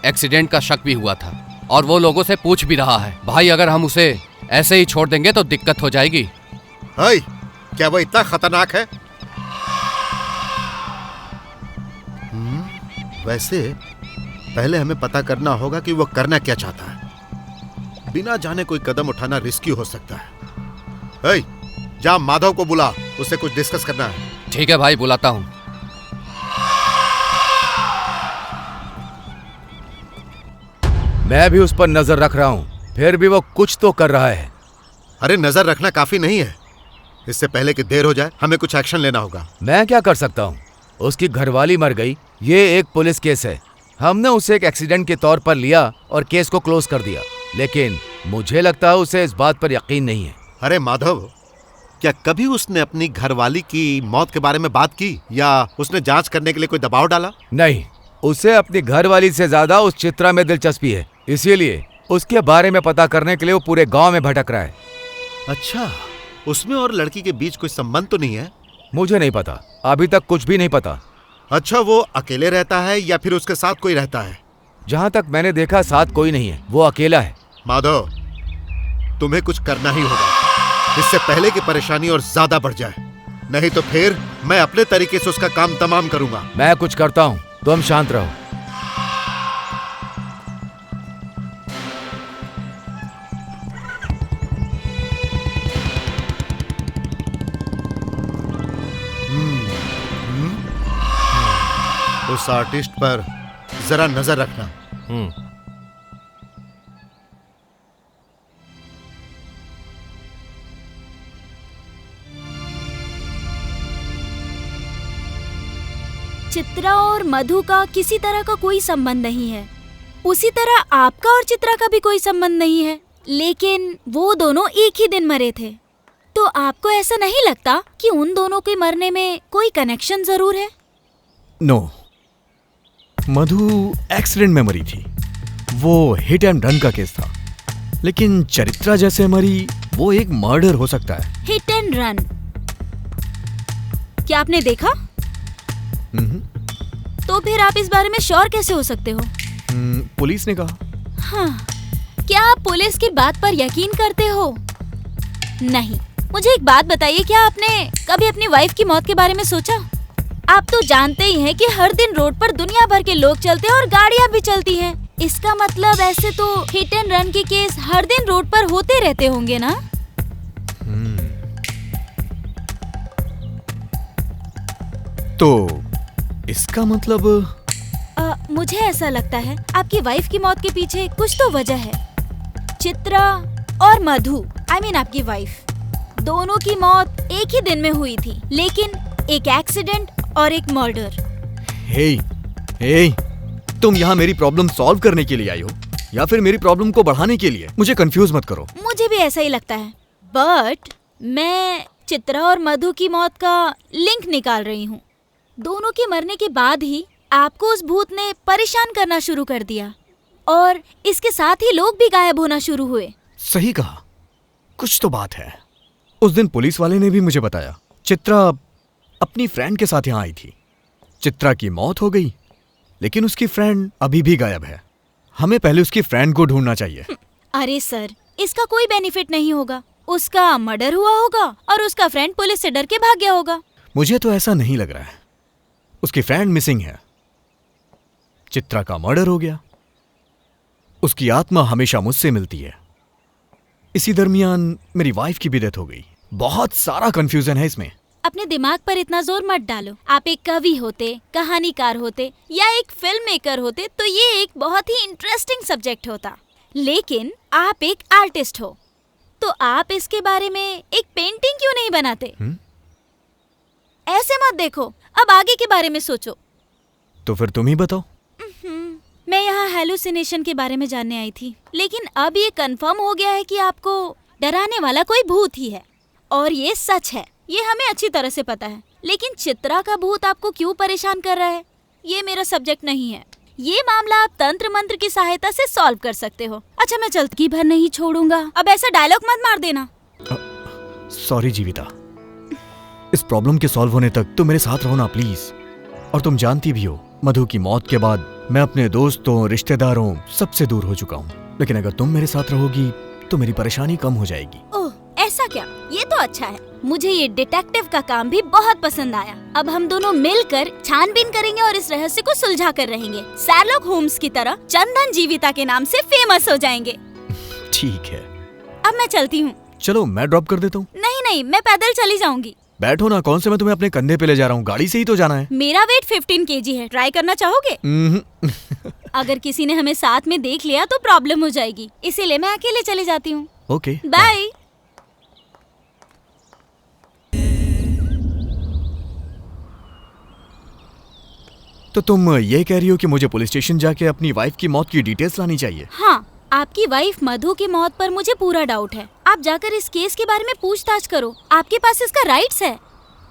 एक्सीडेंट का शक भी हुआ था और वो लोगों से पूछ भी रहा है। भाई, अगर हम उसे ऐसे ही छोड़ देंगे तो दिक्कत हो जाएगी। हे, क्या वो इतना खतरनाक है? वैसे पहले हमें पता करना होगा कि वो करना क्या चाहता है। बिना जाने कोई कदम उठाना रिस्की हो सकता है। हे, जा माधव को बुला, उससे कुछ डिस्कस करना है। ठीक है भाई, बुलाता हूँ। मैं भी उस पर नजर रख रहा हूँ, फिर भी वो कुछ तो कर रहा है। अरे नजर रखना काफी नहीं है। इससे पहले कि देर हो जाए, हमें कुछ एक्शन लेना होगा। मैं क्या कर सकता हूँ? उसकी घरवाली मर गई, ये एक पुलिस केस है। हमने उसे एक एक्सीडेंट के तौर पर लिया और केस को क्लोज कर दिया, लेकिन मुझे लगता है उसे इस बात पर यकीन नहीं है। अरे माधव, क्या कभी उसने अपनी घरवाली की मौत के बारे में बात की या उसने जांच करने के लिए कोई दबाव डाला? नहीं, उसे अपनी घरवाली से ज्यादा उस चित्रा में दिलचस्पी है, इसीलिए उसके बारे में पता करने के लिए वो पूरे गांव में भटक रहा है। अच्छा, उसमें और लड़की के बीच कोई संबंध तो नहीं है? मुझे नहीं पता, अभी तक कुछ भी नहीं पता। अच्छा, वो अकेले रहता है या फिर उसके साथ कोई रहता है? जहां तक मैंने देखा साथ कोई नहीं है, वो अकेला है। माधव, तुम्हें कुछ करना ही होगा, इससे पहले कि परेशानी और ज्यादा बढ़ जाए। नहीं तो फिर मैं अपने तरीके से उसका काम तमाम करूंगा। मैं कुछ करता हूँ, तुम शांत रहो। उस आर्टिस्ट पर जरा नजर रखना। चित्रा और मधु का किसी तरह का कोई संबंध नहीं है, उसी तरह आपका और चित्रा का भी कोई संबंध नहीं है, लेकिन वो दोनों एक ही दिन मरे थे। तो आपको ऐसा नहीं लगता कि उन दोनों के मरने में कोई कनेक्शन जरूर है? नो, मधु एक्सीडेंट में मरी थी, वो हिट एंड रन का केस था। लेकिन चरित्रा जैसे मरी, वो एक मर्डर हो सकता है। Hit and run? क्या आपने देखा? तो फिर आप इस बारे में श्योर कैसे हो सकते हो? पुलिस ने कहा। हाँ, क्या आप पुलिस की बात पर यकीन करते हो? नहीं। मुझे एक बात बताइए, क्या आपने कभी अपनी वाइफ की मौत के बारे में सोचा? आप तो जानते ही हैं कि हर दिन रोड पर दुनिया भर के लोग चलते हैं और गाड़ियां भी चलती हैं। इसका मतलब ऐसे तो हिट एंड रन के केस हर दिन रोड पर होते रहते होंगे ना? तो इसका मतलब मुझे ऐसा लगता है आपकी वाइफ की मौत के पीछे कुछ तो वजह है। चित्रा और मधु, आई मीन आपकी वाइफ, दोनों की मौत एक ही दिन में हुई थी, लेकिन एक एक्सीडेंट और एक मर्डर। हे, तुम यहाँ मेरी प्रॉब्लम सॉल्व करने के लिए आई हो या फिर मेरी प्रॉब्लम को बढ़ाने के लिए? मुझे कंफ्यूज मत करो। मुझे भी ऐसा ही लगता है, बट मैं चित्रा और मधु की मौत का लिंक निकाल रही हूँ। दोनों के मरने के बाद ही आपको उस भूत ने परेशान करना शुरू कर दिया और इसके साथ ही लोग भी गायब होना शुरू हुए। सही कहा, कुछ तो बात है। उस दिन पुलिस वाले ने भी मुझे बताया, चित्रा अपनी फ्रेंड के साथ यहाँ आई थी। चित्रा की मौत हो गई, लेकिन उसकी फ्रेंड अभी भी गायब है। हमें पहले उसकी फ्रेंड को ढूंढना चाहिए। अरे सर, इसका कोई बेनिफिट नहीं होगा। उसका मर्डर हुआ होगा और उसका फ्रेंड पुलिस से डर के भाग गया होगा। मुझे तो ऐसा नहीं लग रहा है। उसकी फ्रेंड मिसिंग है, चित्रा का मर्डर हो गया, उसकी आत्मा हमेशा मुझसे मिलती है। इसी दरमियान मेरी वाइफ की भी डेथ हो गई। बहुत सारा कंफ्यूजन है इसमें। अपने दिमाग पर इतना जोर मत डालो। आप एक कवि होते, कहानीकार होते या एक फिल्म मेकर होते तो ये एक बहुत ही इंटरेस्टिंग सब्जेक्ट होता, लेकिन आप एक आर्टिस्ट हो, तो आप इसके बारे में एक पेंटिंग क्यों नहीं बनाते? ऐसे मत देखो, अब आगे के बारे में सोचो। तो फिर तुम ही बताओ। मैं यहाँ हेलुसिनेशन के बारे में जानने आई थी, लेकिन अब ये कंफर्म हो गया है कि आपको डराने वाला कोई भूत ही है, और ये सच है, ये हमें अच्छी तरह से पता है। लेकिन चित्रा का भूत आपको क्यों परेशान कर रहा है, ये मेरा सब्जेक्ट नहीं है। ये मामला आप तंत्र मंत्र की सहायता से सॉल्व कर सकते हो। अच्छा, मैं चलती भर नहीं छोड़ूंगा। अब ऐसा डायलॉग मत मार देना। सॉरी जीविता, इस प्रॉब्लम के सॉल्व होने तक तुम मेरे साथ रहो ना प्लीज। और तुम जानती भी हो, मधु की मौत के बाद मैं अपने दोस्तों, रिश्तेदारों सबसे दूर हो चुका हूँ। लेकिन अगर तुम मेरे साथ रहोगी तो मेरी परेशानी कम हो जाएगी। ओह, ऐसा क्या? ये तो अच्छा है। मुझे ये डिटेक्टिव का काम भी बहुत पसंद आया। अब हम दोनों मिलकर छानबीन करेंगे और इस रहस्य को सुलझा कर रहेंगे। शर्लॉक होम्स की तरह चंदन जीविता के नाम से फेमस हो जाएंगे। ठीक है, अब मैं चलती हूँ। चलो मैं ड्रॉप कर देता हूँ। नहीं, मैं पैदल चली जाऊंगी। बैठो ना, कौन से मैं तुम्हें अपने कंधे पे ले जा रहा हूँ, गाड़ी से ही तो जाना है। मेरा वेट 15 kg है, ट्राई करना चाहोगे? अगर किसी ने हमें साथ में देख लिया तो प्रॉब्लम हो जाएगी, इसीलिए मैं अकेले चली जाती हूँ। Okay, bye. तो तुम ये कह रही हो कि मुझे पुलिस स्टेशन जाके अपनी वाइफ की मौत की डिटेल्स लानी चाहिए? हाँ, आपकी वाइफ मधु की मौत पर मुझे पूरा डाउट है। आप जाकर इस केस के बारे में पूछताछ करो, आपके पास इसका राइट्स है।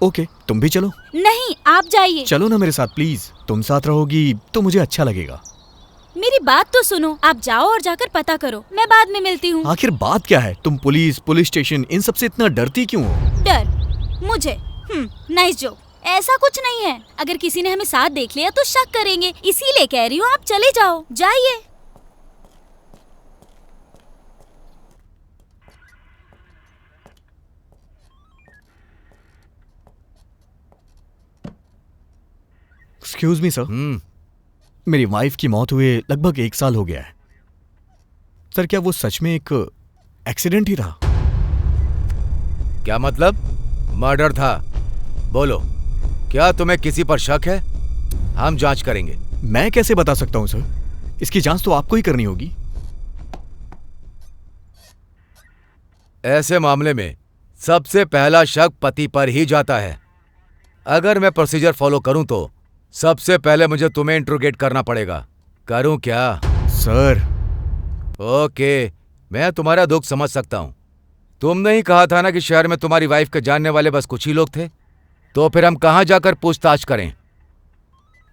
ओके, तुम भी चलो। नहीं, आप जाइए। चलो ना मेरे साथ प्लीज, तुम साथ रहोगी तो मुझे अच्छा लगेगा। मेरी बात तो सुनो, आप जाओ और जाकर पता करो, मैं बाद में मिलती हूँ। आखिर बात क्या है? तुम पुलिस स्टेशन इन सब से इतना डरती क्यों हो? डर मुझे? Nice joke. ऐसा कुछ नहीं है, अगर किसी ने हमें साथ देख लिया तो शक करेंगे, इसीलिए कह रही हूँ आप चले जाओ, जाइए। एक्सक्यूज मी सर, मेरी वाइफ की मौत हुए लगभग 1 साल हो गया है। सर क्या वो सच में एक एक्सीडेंट ही था? क्या मतलब? मर्डर था? बोलो, क्या तुम्हें किसी पर शक है? हम जांच करेंगे। मैं कैसे बता सकता हूं सर, इसकी जांच तो आपको ही करनी होगी। ऐसे मामले में सबसे पहला शक पति पर ही जाता है। अगर मैं प्रोसीजर फॉलो करूं तो सबसे पहले मुझे तुम्हें इंट्रोगेट करना पड़ेगा। करूं क्या? सर ओके, मैं तुम्हारा दुख समझ सकता हूं। तुमने ही कहा था ना कि शहर में तुम्हारी वाइफ के जानने वाले बस कुछ ही लोग थे, तो फिर हम कहां जाकर पूछताछ करें?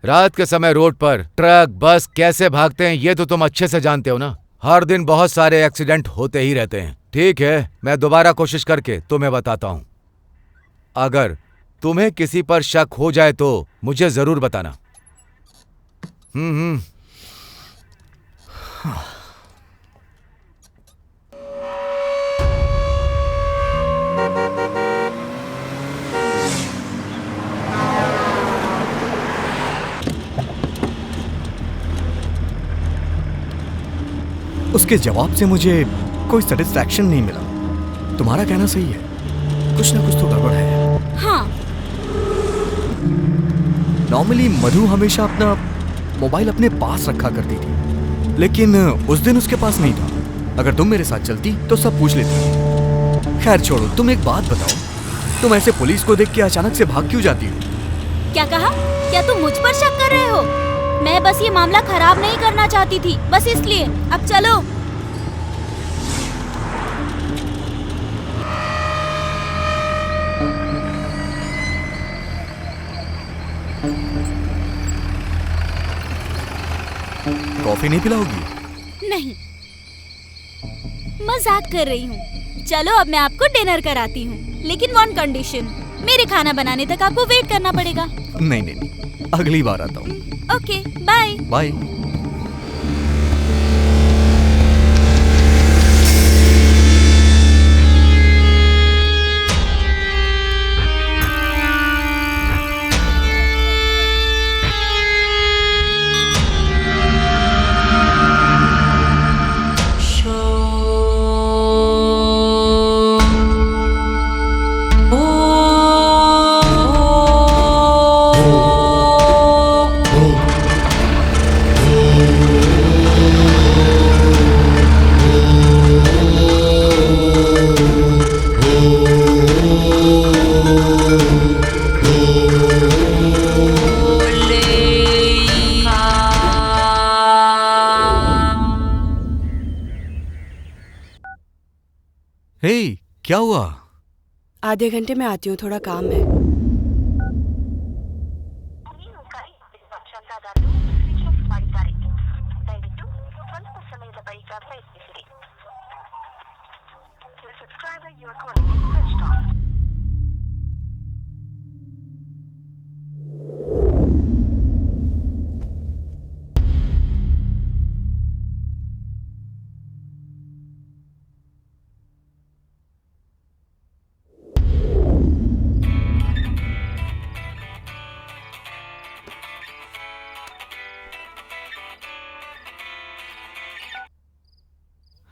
रात के समय रोड पर ट्रक बस कैसे भागते हैं ये तो तुम अच्छे से जानते हो ना। हर दिन बहुत सारे एक्सीडेंट होते ही रहते हैं। ठीक है, मैं दोबारा कोशिश करके तुम्हें बताता हूं। अगर तुम्हें किसी पर शक हो जाए तो मुझे जरूर बताना। उसके जवाब से मुझे कोई सेटिस्फैक्शन नहीं मिला। तुम्हारा कहना सही है, कुछ ना कुछ तो गड़बड़ है। हाँ। नॉर्मली मधु हमेशा अपना मोबाइल अपने पास रखा करती थी, लेकिन उस दिन उसके पास नहीं था। अगर तुम मेरे साथ चलती तो सब पूछ लेती। खैर छोड़ो, तुम एक बात बताओ, तुम ऐसे पुलिस को देख के अचानक से भाग क्यों जाती हो? क्या कहा? क्या तुम मुझ पर शक कर रहे हो? मैं बस ये मामला खराब नहीं करना चाहती थी, बस इसलिए। अब चलो। कॉफी नहीं पिलाओगी? नहीं, मजाक कर रही हूँ। चलो अब मैं आपको डिनर कराती हूँ, लेकिन वन कंडीशन, मेरे खाना बनाने तक आपको वेट करना पड़ेगा। नहीं नहीं नहीं, अगली बार आता हूँ। Okay, bye. बाय। हे, क्या हुआ? आधे घंटे में आती हूँ, थोड़ा काम है।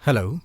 हेलो।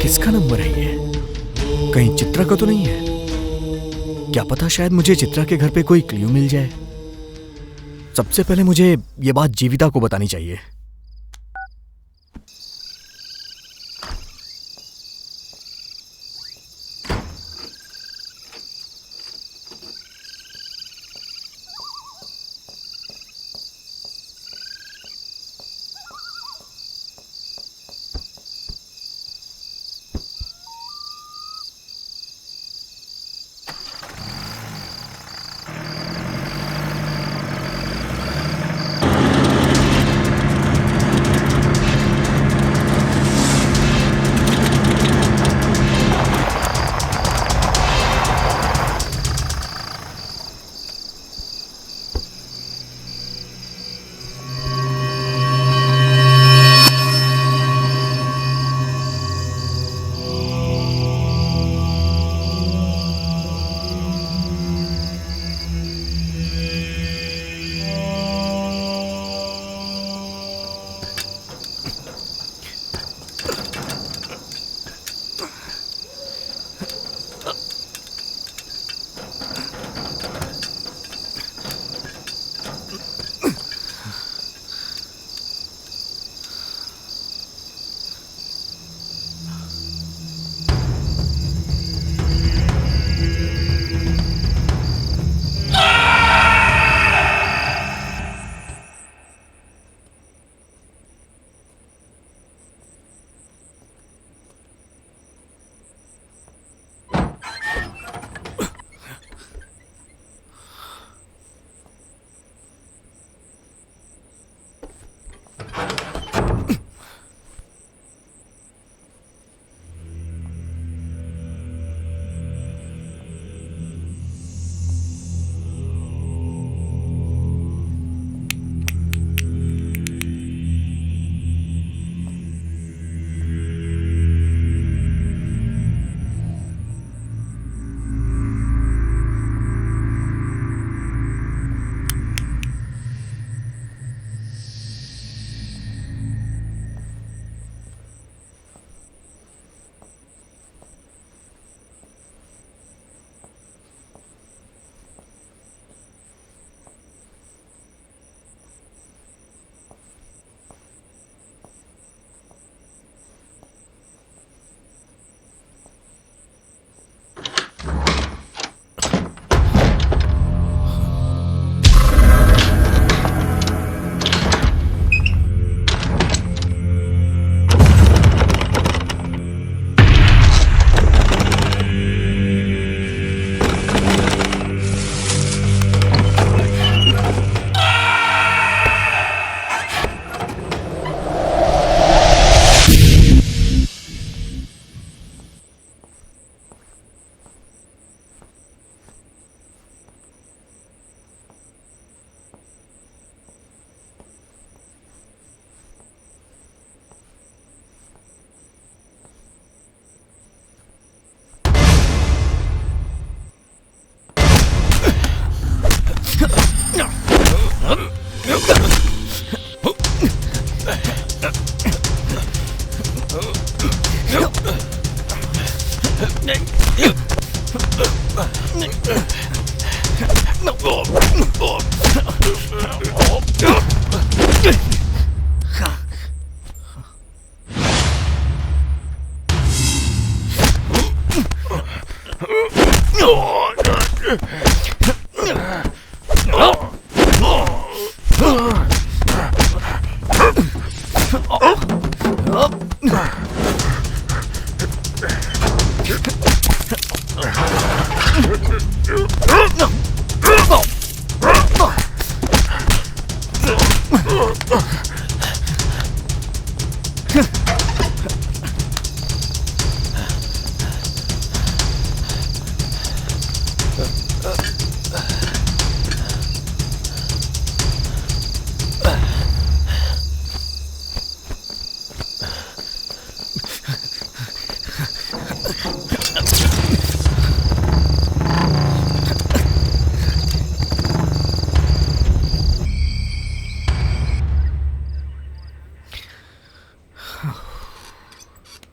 किसका नंबर है ये? कहीं चित्रा का तो नहीं है? क्या पता शायद मुझे चित्रा के घर पे कोई क्लू मिल जाए। सबसे पहले मुझे ये बात जीविता को बतानी चाहिए।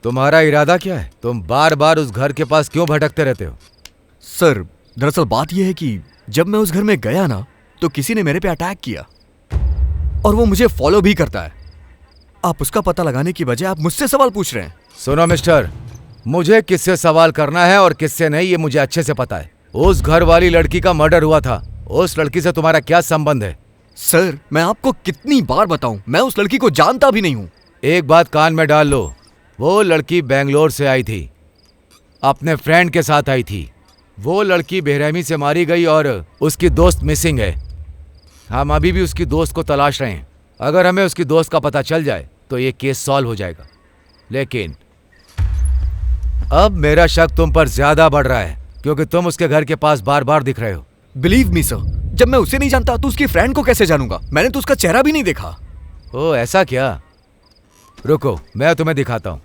तुम्हारा इरादा क्या है? तुम बार बार उस घर के पास क्यों भटकते रहते हो? सर, दरअसल बात यह है कि जब मैं उस घर में गया ना, तो किसी ने मेरे पे अटैक किया और वो मुझे फॉलो भी करता है। आप उसका पता लगाने की बजाय आप मुझसे सवाल पूछ रहे हैं। सुनो मिस्टर, मुझे किससे सवाल करना है और किससे नहीं ये मुझे अच्छे से पता है। उस घर वाली लड़की का मर्डर हुआ था। उस लड़की से तुम्हारा क्या संबंध है? सर, मैं आपको कितनी बार बताऊं, मैं उस लड़की को जानता भी नहीं हूं। एक बात कान में डाल लो, वो लड़की बेंगलोर से आई थी, अपने फ्रेंड के साथ आई थी। वो लड़की बेरहमी से मारी गई और उसकी दोस्त मिसिंग है। हम अभी भी उसकी दोस्त को तलाश रहे हैं। अगर हमें उसकी दोस्त का पता चल जाए तो ये केस सॉल्व हो जाएगा। लेकिन अब मेरा शक तुम पर ज्यादा बढ़ रहा है क्योंकि तुम उसके घर के पास बार बार दिख रहे हो। बिलीव मी सर, जब मैं उसे नहीं जानता तो उसकी फ्रेंड को कैसे जानूंगा? मैंने तो उसका चेहरा भी नहीं देखा। ओ ऐसा क्या? रुको, मैं तुम्हें दिखाता हूं।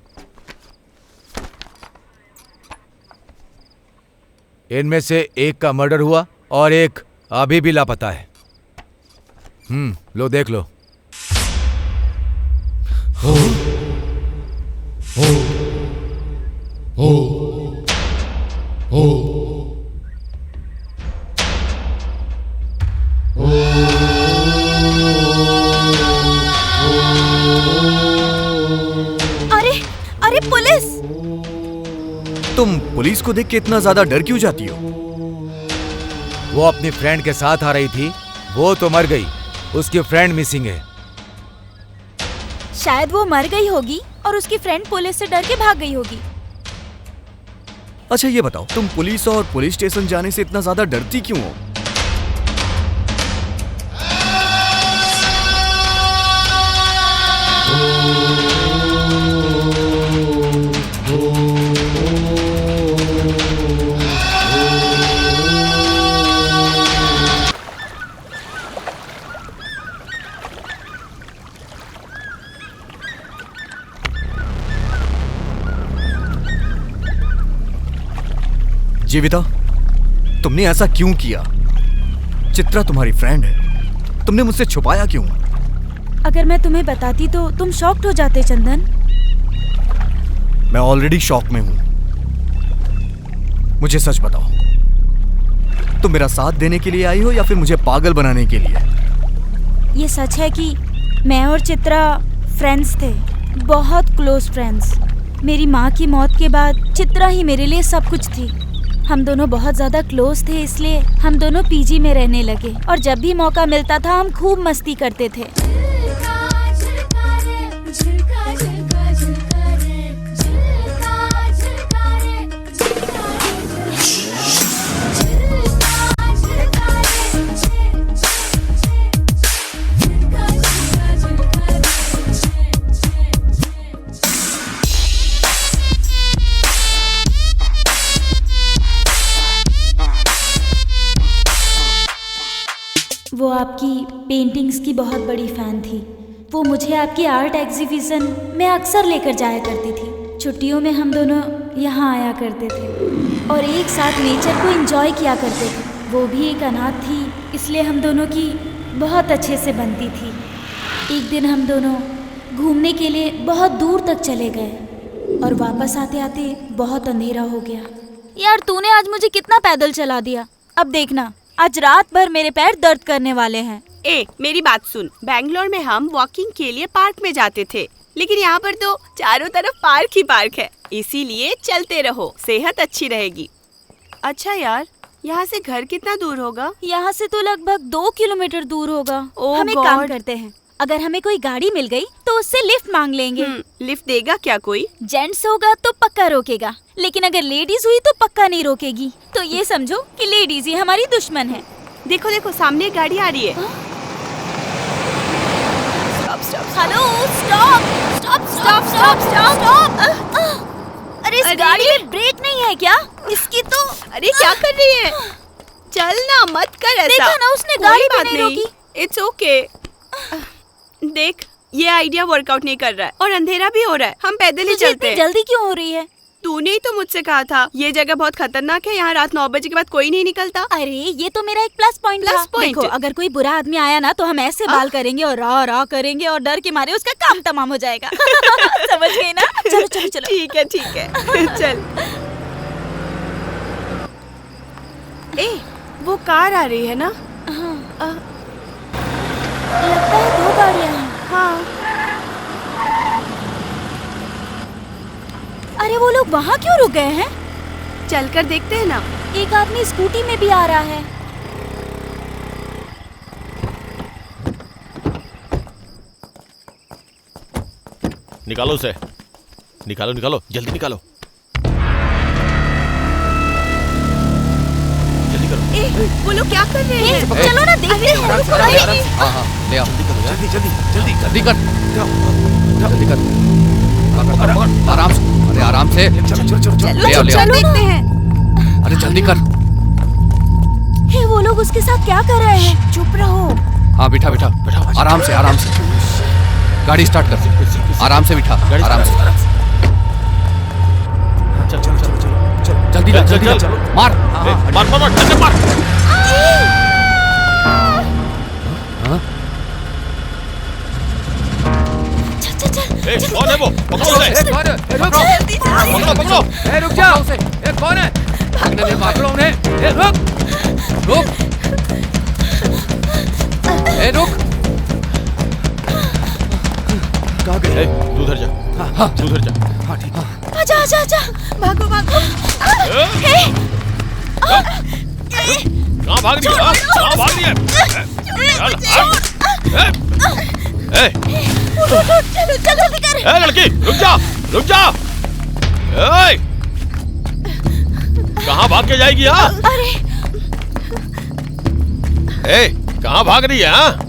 इनमें से एक का मर्डर हुआ और एक अभी भी लापता है। लो देख लो। अरे अरे पुलिस! तुम पुलिस को देख के इतना ज्यादा डर क्यों जाती हो? वो अपनी फ्रेंड के साथ आ रही थी, वो तो मर गई, उसकी फ्रेंड मिसिंग है। शायद वो मर गई होगी और उसकी फ्रेंड पुलिस से डर के भाग गई होगी। अच्छा ये बताओ, तुम पुलिस और पुलिस स्टेशन जाने से इतना ज्यादा डरती क्यों हो? जीविता, तुमने ऐसा क्यों किया? चित्रा तुम्हारी फ्रेंड है, तुमने मुझसे छुपाया क्यों? अगर मैं तुम्हें बताती तो तुम शॉक्ड हो जाते चंदन। मैं ऑलरेडी शॉक में हूं। मुझे सच बताओ, तुम मेरा साथ देने के लिए आई हो या फिर मुझे पागल बनाने के लिए? ये सच है कि मैं और चित्रा फ्रेंड्स थे, बहुत क्लोज फ्रेंड्स। मेरी माँ की मौत के बाद चित्रा ही मेरे लिए सब कुछ थी। हम दोनों बहुत ज़्यादा क्लोज थे, इसलिए हम दोनों पीजी में रहने लगे और जब भी मौका मिलता था हम खूब मस्ती करते थे। वो आपकी पेंटिंग्स की बहुत बड़ी फ़ैन थी। वो मुझे आपकी आर्ट एग्जीबिशन में अक्सर लेकर जाया करती थी। छुट्टियों में हम दोनों यहाँ आया करते थे और एक साथ नेचर को एंजॉय किया करते थे। वो भी एक अनाथ थी, इसलिए हम दोनों की बहुत अच्छे से बनती थी। एक दिन हम दोनों घूमने के लिए बहुत दूर तक चले गए और वापस आते आते बहुत अंधेरा हो गया। यार तूने आज मुझे कितना पैदल चला दिया। अब देखना, आज रात भर मेरे पैर दर्द करने वाले हैं। ए, मेरी बात सुन। बैंगलोर में हम वॉकिंग के लिए पार्क में जाते थे, लेकिन यहाँ पर तो चारों तरफ पार्क ही पार्क है, इसीलिए चलते रहो, सेहत अच्छी रहेगी। अच्छा यार, यहाँ से घर कितना दूर होगा? यहाँ से तो लगभग 2 किलोमीटर दूर होगा। ओह हम एक काम गॉड। करते हैं, अगर हमें कोई गाड़ी मिल गई तो उससे लिफ्ट मांग लेंगे। लिफ्ट देगा क्या कोई? जेंट्स होगा तो पक्का रोकेगा, लेकिन अगर लेडीज हुई तो पक्का नहीं रोकेगी। तो ये समझो कि लेडीज ही हमारी दुश्मन है। देखो देखो, सामने एक गाड़ी आ रही है। Hello, stop stop stop stop stop. अरे इस गाड़ी में ब्रेक नहीं है क्या? इसकी तो अरे क्या कर रही है? चल ना, मत कर ऐसा। देखा ना, उसने कोई गाड़ी भी बात नहीं रोकी। It's okay. देख, ये आइडिया वर्कआउट नहीं कर रहा है और अंधेरा भी हो रहा है, हम पैदल ही तुझे चलते इतनी हैं। जल्दी क्यों हो रही है? तूने ही तो मुझसे कहा था ये जगह बहुत खतरनाक है, यहाँ रात 9 बजे के बाद कोई नहीं निकलता। अरे ये तो मेरा एक प्लस पॉइंट था। point? देखो अगर कोई बुरा आदमी आया ना तो हम ऐसे बाल करेंगे और रा रा करेंगे और डर के मारे उसका काम तमाम हो जाएगा। समझ गई ना? चलो चलो चलो। ठीक है चल। ए वो कार आ रही है ना? लगता है 2 गाड़ियाँ हैं। हाँ। अरे वो लोग वहाँ क्यों रुक गए हैं? चलकर देखते हैं ना। एक आदमी स्कूटी में भी आ रहा है। निकालो उसे, निकालो निकालो, जल्दी निकालो, जल्दी करो। ए वो लोग क्या कर रहे हैं? चलो ना देखते हैं। हाँ ले आओ, जल्दी जल्दी जल्दी जल्दी कर, जल्दी कर, आराम से, अरे आराम से, ले आओ ले आओ, देखते हैं। अरे जल्दी कर। हे वो लोग उसके साथ क्या कर रहे हैं? चुप रहो। हाँ बिठा बिठा, आराम से आराम से, गाड़ी स्टार्ट कर, आराम से बिठा, आराम से, चल चल चल चल, जल्दी कर, जल्दी कर, मार मार मार मार, चल मार। ए, कौन है वो? पकड़ो उसे। पकड़ो पकड़ो। ए रुक जा, ए कौन है? भागने दे, पकड़ो उन्हें। ए रुक रुक, ए रुक। कहाँ गए? तू उधर जा, तू उधर जा। हाँ ठीक है। आजा आजा आजा, भागो भागो। कहाँ भाग रही है? कहाँ भाग रही है? चलो जल्दी कर। ए लड़की, रुक जा, रुक जा। ए, कहाँ भाग के जाएगी? हाँ? अरे ए, कहाँ भाग रही है? हाँ?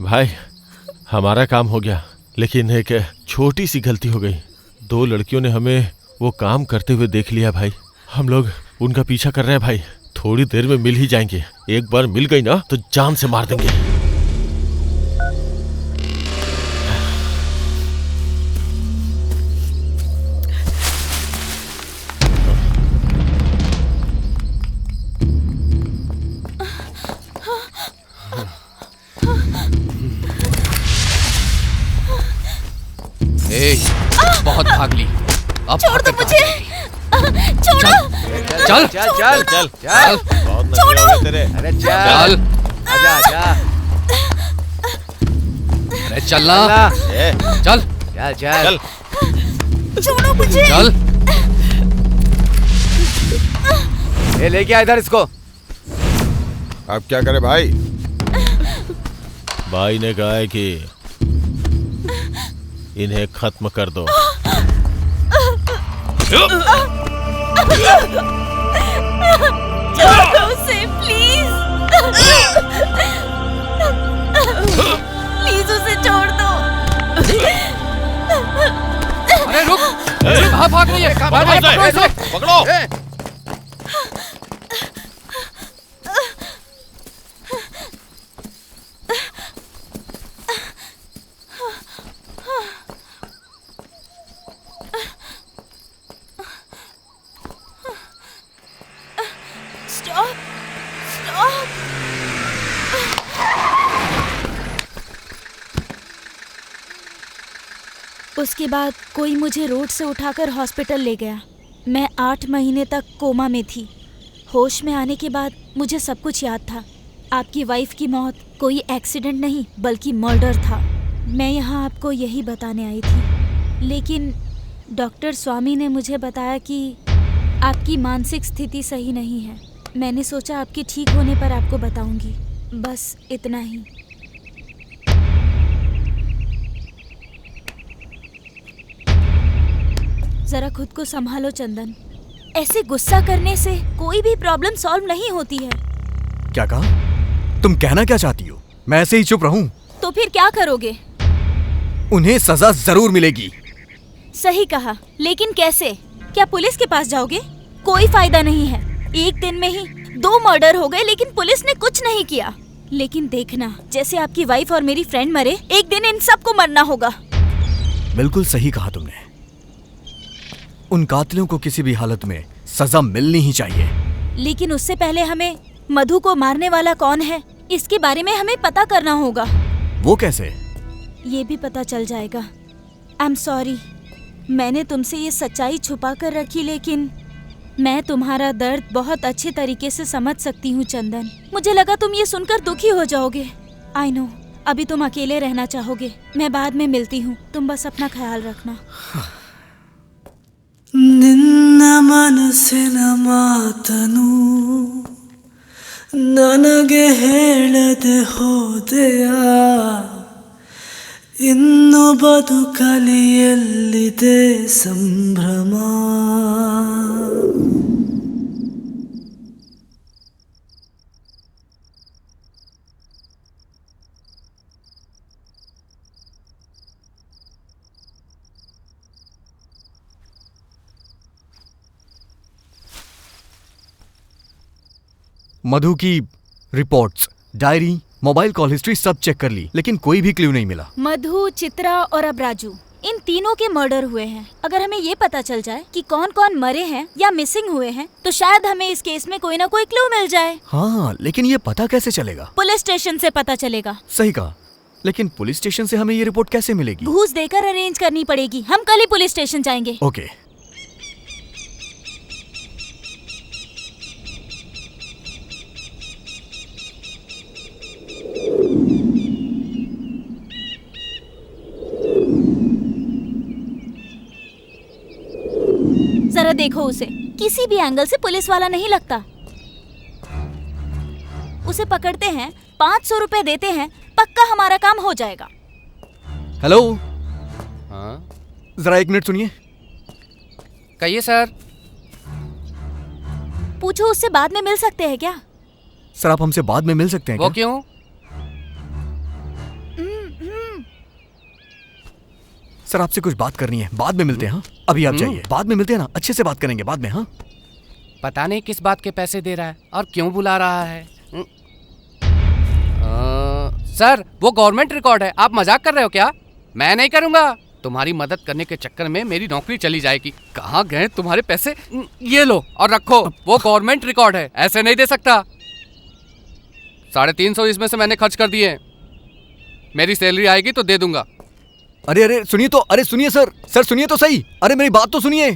भाई हमारा काम हो गया, लेकिन एक छोटी सी गलती हो गई। 2 लड़कियों ने हमें वो काम करते हुए देख लिया भाई। हम लोग उनका पीछा कर रहे हैं भाई। थोड़ी देर में मिल ही जाएंगे। एक बार मिल गई ना तो जान से मार देंगे। बहुत भाग ली, अब छोड़ दो मुझे, छोड़ो। चल चल चल चल चल, बहुत नखरे हो गए तेरे। अरे चल, आजा आजा, अरे चलना, ए, चल चल चल छोड़ो मुझे। चल। ए लेके आ इधर इसको। अब क्या करे भाई? भाई ने कहा है कि इन्हें खत्म कर दो। छोड़ दो उसे प्लीज, प्लीज उसे छोड़ दो। अरे रुक, कहाँ भाग रही है? पकड़ो इसे, पकड़ो। Stop stop. उसके बाद कोई मुझे रोड से उठाकर हॉस्पिटल ले गया। मैं 8 महीने तक कोमा में थी। होश में आने के बाद मुझे सब कुछ याद था। आपकी वाइफ की मौत कोई एक्सीडेंट नहीं बल्कि मर्डर था। मैं यहाँ आपको यही बताने आई थी, लेकिन डॉक्टर स्वामी ने मुझे बताया कि आपकी मानसिक स्थिति सही नहीं है। मैंने सोचा आपके ठीक होने पर आपको बताऊंगी, बस इतना ही। जरा खुद को संभालो चंदन। ऐसे गुस्सा करने से कोई भी प्रॉब्लम सॉल्व नहीं होती है। क्या कहा? तुम कहना क्या चाहती हो? मैं ऐसे ही चुप रहूं? तो फिर क्या करोगे? उन्हें सजा जरूर मिलेगी। सही कहा, लेकिन कैसे? क्या पुलिस के पास जाओगे? कोई फायदा नहीं है। एक दिन में ही 2 मर्डर हो गए लेकिन पुलिस ने कुछ नहीं किया। लेकिन देखना, जैसे आपकी वाइफ और मेरी फ्रेंड मरे, एक दिन इन सबको मरना होगा। बिल्कुल सही कहा तुमने। उन कातिलों को किसी भी हालत में सजा मिलनी ही चाहिए। लेकिन उससे पहले हमें मधु को मारने वाला कौन है, इसके बारे में हमें पता करना होगा। वो कैसे? ये भी पता चल जाएगा। आई एम सॉरी, मैंने तुमसे ये सच्चाई छुपा कर रखी, लेकिन मैं तुम्हारा दर्द बहुत अच्छे तरीके से समझ सकती हूँ चंदन। मुझे लगा तुम ये सुनकर दुखी हो जाओगे। आई नो, अभी तुम अकेले रहना चाहोगे। मैं बाद में मिलती हूँ, तुम बस अपना ख्याल रखना। ನಿನ್ನ ಮನಸ್ಸಿನ ಮಾತನು ನನಗೆ ಹೇಳದೆ ಹೋದೆಯಾ, ಇನ್ನು ಬದುಕಲಿ ಎಲ್ಲಿದೆ ಸಂಭ್ರಮ. मधु की reports, diary, mobile call history सब चेक कर ली, लेकिन कोई भी क्लू नहीं मिला। मधु, चित्रा और अब राजू, इन तीनों के मर्डर हुए हैं। अगर हमें ये पता चल जाए कि कौन कौन मरे हैं या मिसिंग हुए हैं, तो शायद हमें इस केस में कोई ना कोई क्लू मिल जाए। हाँ, लेकिन ये पता कैसे चलेगा? पुलिस स्टेशन से पता चलेगा। सही कहा, लेकिन पुलिस स्टेशन से हमें ये रिपोर्ट कैसे मिलेगी? घूस देकर अरेंज करनी पड़ेगी। हम कल ही पुलिस स्टेशन जाएंगे। ओके। जरा देखो उसे, किसी भी एंगल से पुलिस वाला नहीं लगता। उसे पकड़ते हैं, 500 रुपए देते हैं, पक्का हमारा काम हो जाएगा। हेलो, हाँ जरा 1 मिनट सुनिए। कहिए सर। पूछो उससे बाद में मिल सकते हैं क्या? सर, आप हमसे बाद में मिल सकते हैं वो क्या? क्यों? सर, आपसे कुछ बात करनी है, बाद में मिलते हैं। हाँ, अभी आप जाइए, बाद में मिलते हैं ना, अच्छे से बात करेंगे बाद में। हाँ, पता नहीं किस बात के पैसे दे रहा है और क्यों बुला रहा है। सर, वो गवर्नमेंट रिकॉर्ड है, आप मजाक कर रहे हो क्या? मैं नहीं करूंगा। तुम्हारी मदद करने के चक्कर में मेरी नौकरी चली जाएगी। कहाँ गए तुम्हारे पैसे? ये लो और रखो, वो गवर्नमेंट रिकॉर्ड है, ऐसे नहीं दे सकता। 350 इसमें से मैंने खर्च कर दिए। मेरी सैलरी आएगी तो दे दूंगा। अरे अरे सुनिए तो, अरे सुनिए सर, सर सुनिए तो सही, अरे मेरी बात तो सुनिए।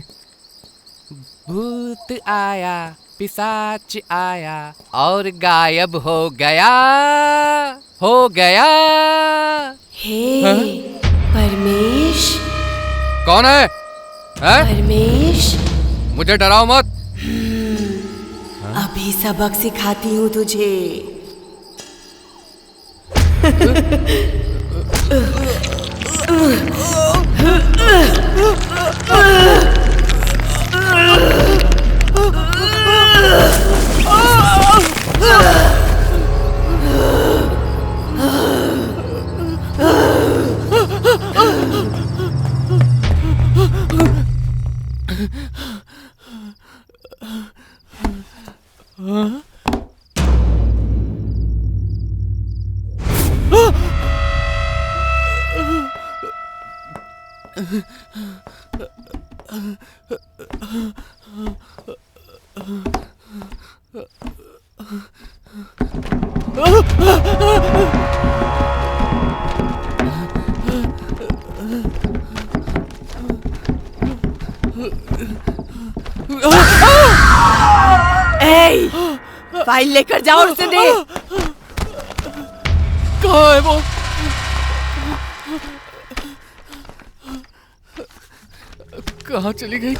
भूत आया, पिशाच आया और गायब हो गया, हो गया। हे परमेश। कौन है? परमेश, मुझे डराओ मत। अभी सबक सिखाती हूँ तुझे। ए, फाइल लेकर जाओ और उसे दे। कहाँ है वो? कहाँ चली गई?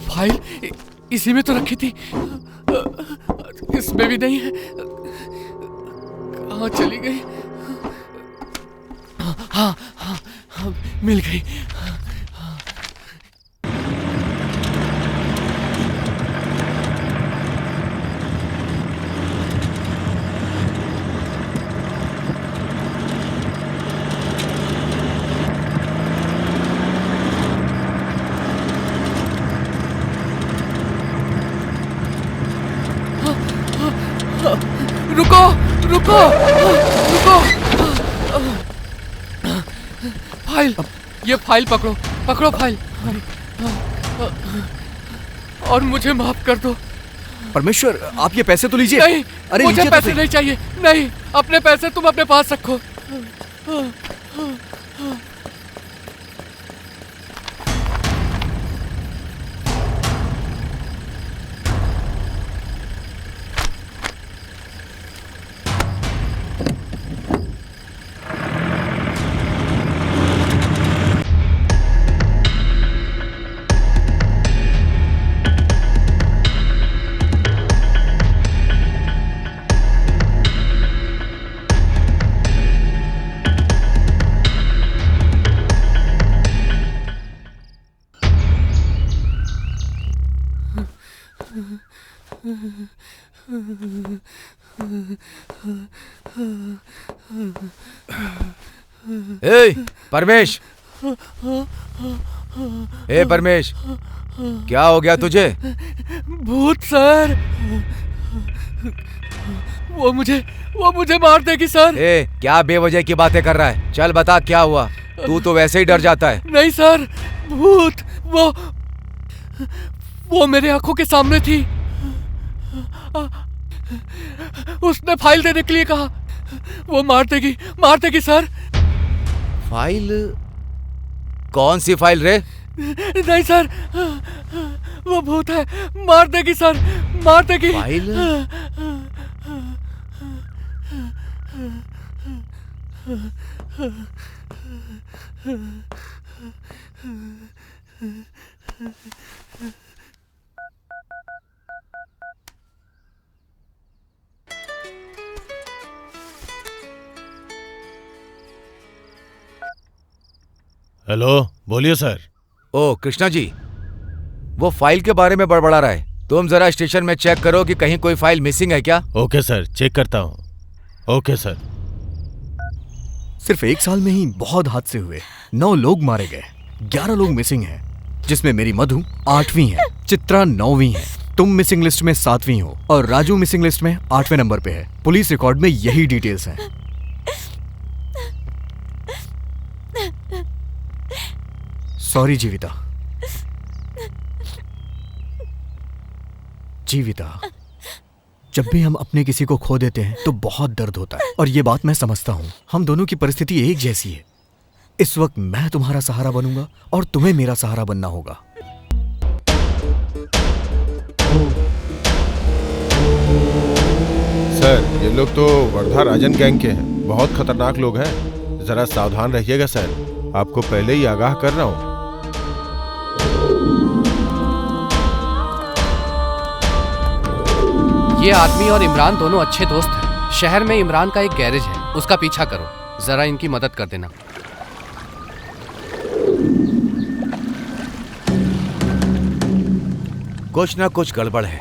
फाइल इसी में तो रखी थी, इसमें भी नहीं है। कहाँ चली गई? हाँ हाँ हाँ, मिल गई। रुको रुको रुको। फाइल, ये फाइल पकड़ो, पकड़ो फाइल। और मुझे माफ कर दो। परमेश्वर, आप ये पैसे तो लीजिए। नहीं, अरे मुझे लीजिए तो पैसे सही। नहीं चाहिए। नहीं, अपने पैसे तुम अपने पास रखो। ए परमेश, ए परमेश, क्या हो गया तुझे? भूत सर, वो मुझे मार देगी सर। ए क्या बेवजह की बातें कर रहा है? चल बता क्या हुआ। तू तो वैसे ही डर जाता है। नहीं सर, भूत वो मेरे आंखों के सामने थी। उसने फाइल देने के लिए कहा। वो मार देगी सर। फाइल? कौन सी फाइल रे? नहीं सर, वो भूत है, मार देगी सर, मार देगी। फाइल? हेलो, बोलिए सर। ओ कृष्णा जी, वो फाइल के बारे में बड़बड़ा रहा है। तुम जरा स्टेशन में चेक करो कि कहीं कोई फाइल मिसिंग है क्या। ओके सर, चेक करता हूँ। Okay sir. सिर्फ 1 साल में ही बहुत हादसे हुए। 9 लोग मारे गए, 11 लोग मिसिंग हैं, जिसमें मेरी मधु 8वीं है, चित्रा 9वीं है, तुम मिसिंग लिस्ट में 7वीं हो और राजू मिसिंग लिस्ट में 8वें नंबर पे है। पुलिस रिकॉर्ड में यही डिटेल्स हैं। सॉरी जीविता। जीविता, जब भी हम अपने किसी को खो देते हैं तो बहुत दर्द होता है, और ये बात मैं समझता हूँ। हम दोनों की परिस्थिति एक जैसी है। इस वक्त मैं तुम्हारा सहारा बनूंगा और तुम्हें मेरा सहारा बनना होगा। सर, ये लोग तो वर्धा राजन गैंग के हैं। बहुत खतरनाक लोग हैं। जरा सावधान रहिएगा सर। आपको पहले ही आगाह कर रहा हूँ। ये आदमी और इमरान दोनों अच्छे दोस्त हैं। शहर में इमरान का एक गैरेज है, उसका पीछा करो। जरा इनकी मदद कर देना। कुछ ना कुछ गड़बड़ है।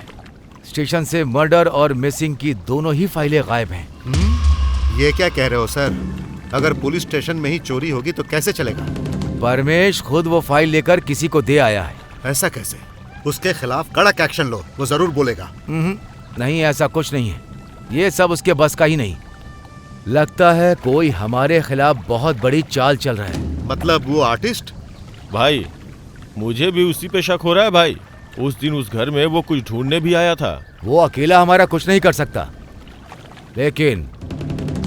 स्टेशन से मर्डर और मिसिंग की दोनों ही फाइलें गायब हैं। ये क्या कह रहे हो सर? अगर पुलिस स्टेशन में ही चोरी होगी तो कैसे चलेगा? परमेश खुद वो फाइल लेकर किसी को दे आया है। ऐसा कैसे? उसके खिलाफ कड़क एक्शन लो, वो जरूर बोलेगा। नहीं, ऐसा कुछ नहीं है। ये सब उसके बस का ही नहीं। लगता है कोई हमारे खिलाफ बहुत बड़ी चाल चल रहा है। मतलब वो आर्टिस्ट? भाई, मुझे भी उसी पे शक हो रहा है भाई। उस दिन उस घर में वो कुछ ढूंढने भी आया था। वो अकेला हमारा कुछ नहीं कर सकता, लेकिन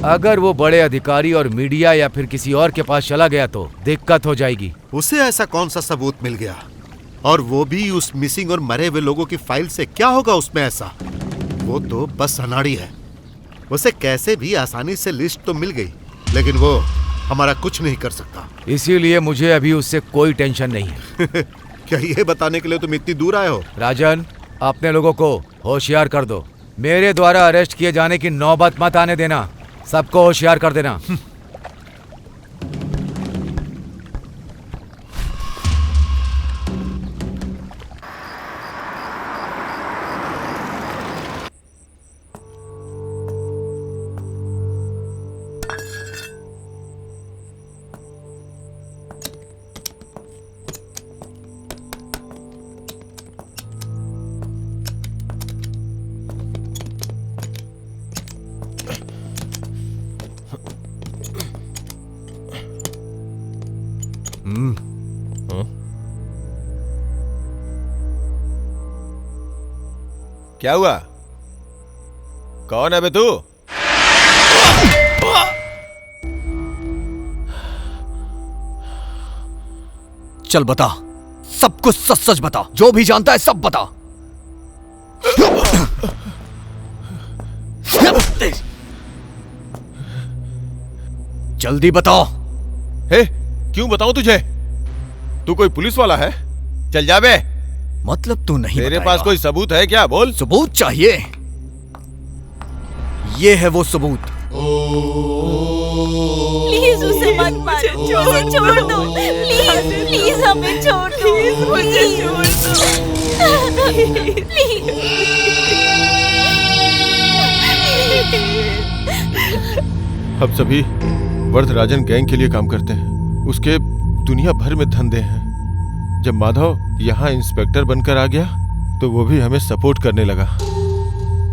अगर वो बड़े अधिकारी और मीडिया या फिर किसी और के पास चला गया तो दिक्कत हो जाएगी। उसे ऐसा कौन सा सबूत मिल गया? और वो भी उस मिसिंग और मरे हुए लोगों की फाइल से? क्या होगा उसमें ऐसा? वो तो बस अनाड़ी है। उसे कैसे भी आसानी से लिस्ट तो मिल गई, लेकिन वो हमारा कुछ नहीं कर सकता। इसीलिए मुझे अभी उससे कोई टेंशन नहीं है। क्या ये बताने के लिए तुम इतनी दूर आए हो? राजन, अपने लोगों को होशियार कर दो। मेरे द्वारा अरेस्ट किए जाने की नौबत मत आने देना। सबको होशियार कर देना। क्या हुआ? कौन है बे तू? चल बता, सब कुछ सच सच बता, जो भी जानता है सब बता। जल्दी बताओ। हे, क्यों बताऊं तुझे? तू कोई पुलिस वाला है? चल जा बे। मतलब तू नहीं तेरे बताएगा? पास कोई सबूत है क्या? बोल। सबूत चाहिए? ये है वो सबूत। प्लीज उसे मत मारो, उसे छोड़ दो, प्लीज प्लीज हमें छोड़ दो, प्लीज हम सभी वरदराजन गैंग के लिए काम करते हैं। उसके दुनिया भर में धंधे हैं। जब माधव यहाँ इंस्पेक्टर बनकर आ गया तो वो भी हमें सपोर्ट करने लगा।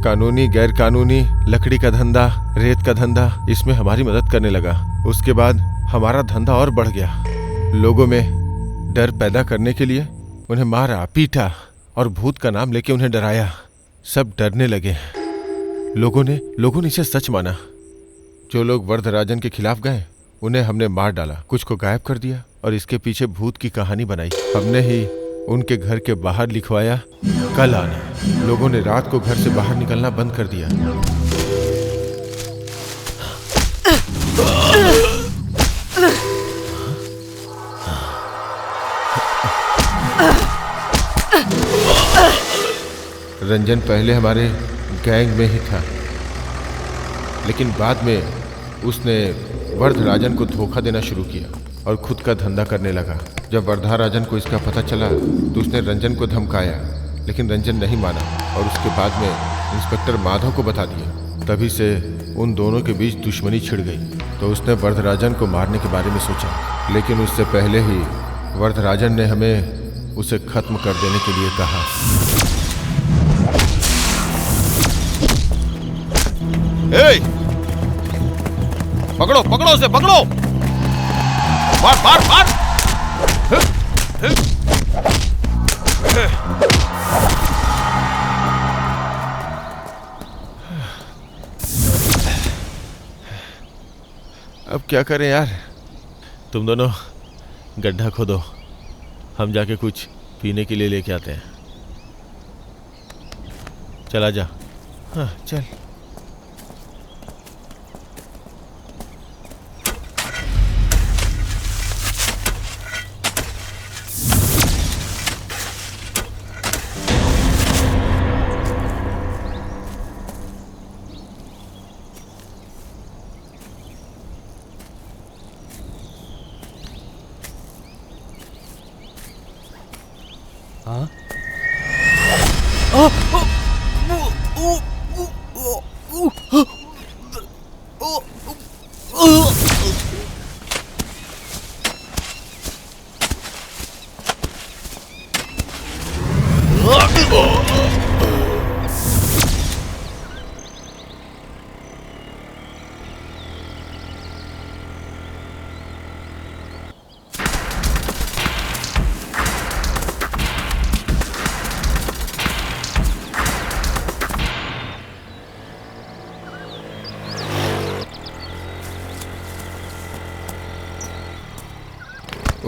कानूनी गैर कानूनी लकड़ी का धंधा, रेत का धंधा, इसमें हमारी मदद करने लगा। उसके बाद हमारा धंधा और बढ़ गया। लोगों में डर पैदा करने के लिए उन्हें मारा, पीटा और भूत का नाम लेके उन्हें डराया। सब डरने लगे। लोगों ने इसे सच माना। जो लोग वरदराजन के खिलाफ गए उन्हें हमने मार डाला, कुछ को गायब कर दिया और इसके पीछे भूत की कहानी बनाई। हमने ही उनके घर के बाहर लिखवाया कल आना। लोगों ने रात को घर से बाहर निकलना बंद कर दिया। रंजन पहले हमारे गैंग में ही था, लेकिन बाद में उसने वरदराजन को धोखा देना शुरू किया और खुद का धंधा करने लगा। जब वरदराजन को इसका पता चला तो उसने रंजन को धमकाया, लेकिन रंजन नहीं माना और उसके बाद में इंस्पेक्टर माधव को बता दिया। तभी से उन दोनों के बीच दुश्मनी छिड़ गई। तो उसने वरदराजन को मारने के बारे में सोचा, लेकिन उससे पहले ही वरदराजन ने हमें उसे खत्म कर देने के लिए कहा। ए! पकड़ो पकड़ो उसे, पकड़ो! मार मार मार! अब क्या करें यार? तुम दोनों गड्ढा खोदो, हम जाके कुछ पीने के लिए लेके आते हैं। चला जा। हाँ चल।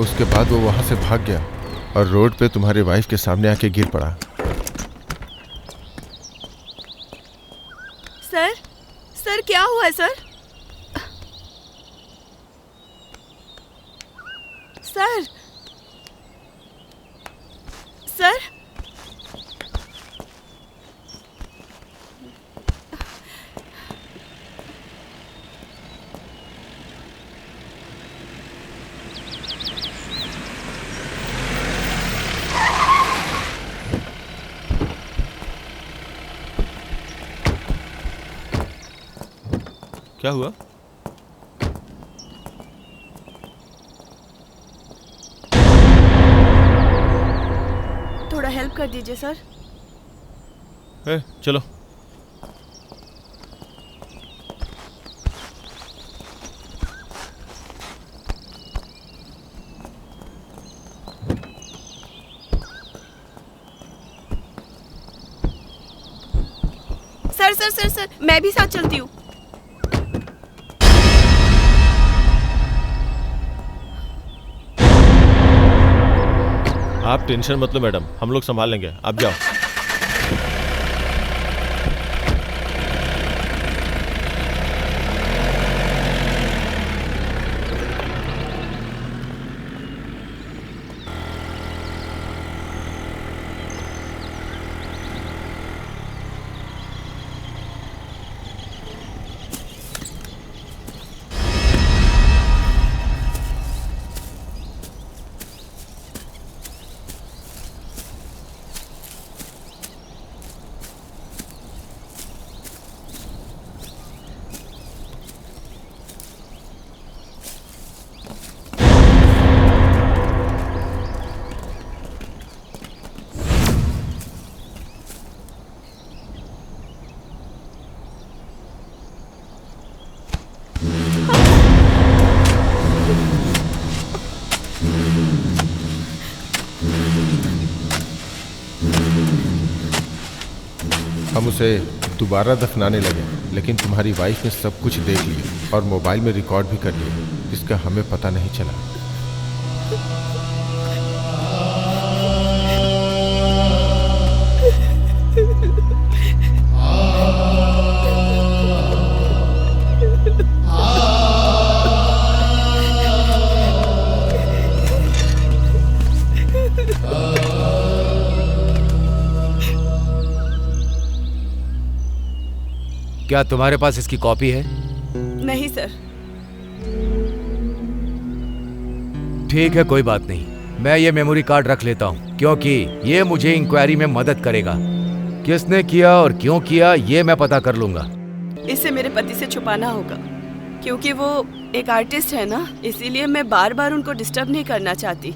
उसके बाद वो वहां से भाग गया और रोड पे तुम्हारी वाइफ के सामने आके गिर पड़ा। सर, सर क्या हुआ है सर? सर, सर, क्या हुआ? थोड़ा हेल्प कर दीजिए सर। चलो। सर सर सर, मैं भी साथ चलती हूँ। आप टेंशन मत लो मैडम, हम लोग संभाल लेंगे, आप जाओ। हम उसे दोबारा दफनाने लगे, लेकिन तुम्हारी वाइफ ने सब कुछ देख लिया और मोबाइल में रिकॉर्ड भी कर लिया, जिसका हमें पता नहीं चला। क्या तुम्हारे पास इसकी कॉपी है? नहीं सर। ठीक है, कोई बात नहीं, मैं ये मेमोरी कार्ड रख लेता हूँ, क्योंकि ये मुझे इंक्वायरी में मदद करेगा। किसने किया और क्यों किया ये मैं पता कर लूंगा। इसे मेरे पति से छुपाना होगा, क्योंकि वो एक आर्टिस्ट है ना, इसीलिए मैं बार बार उनको डिस्टर्ब नहीं करना चाहती।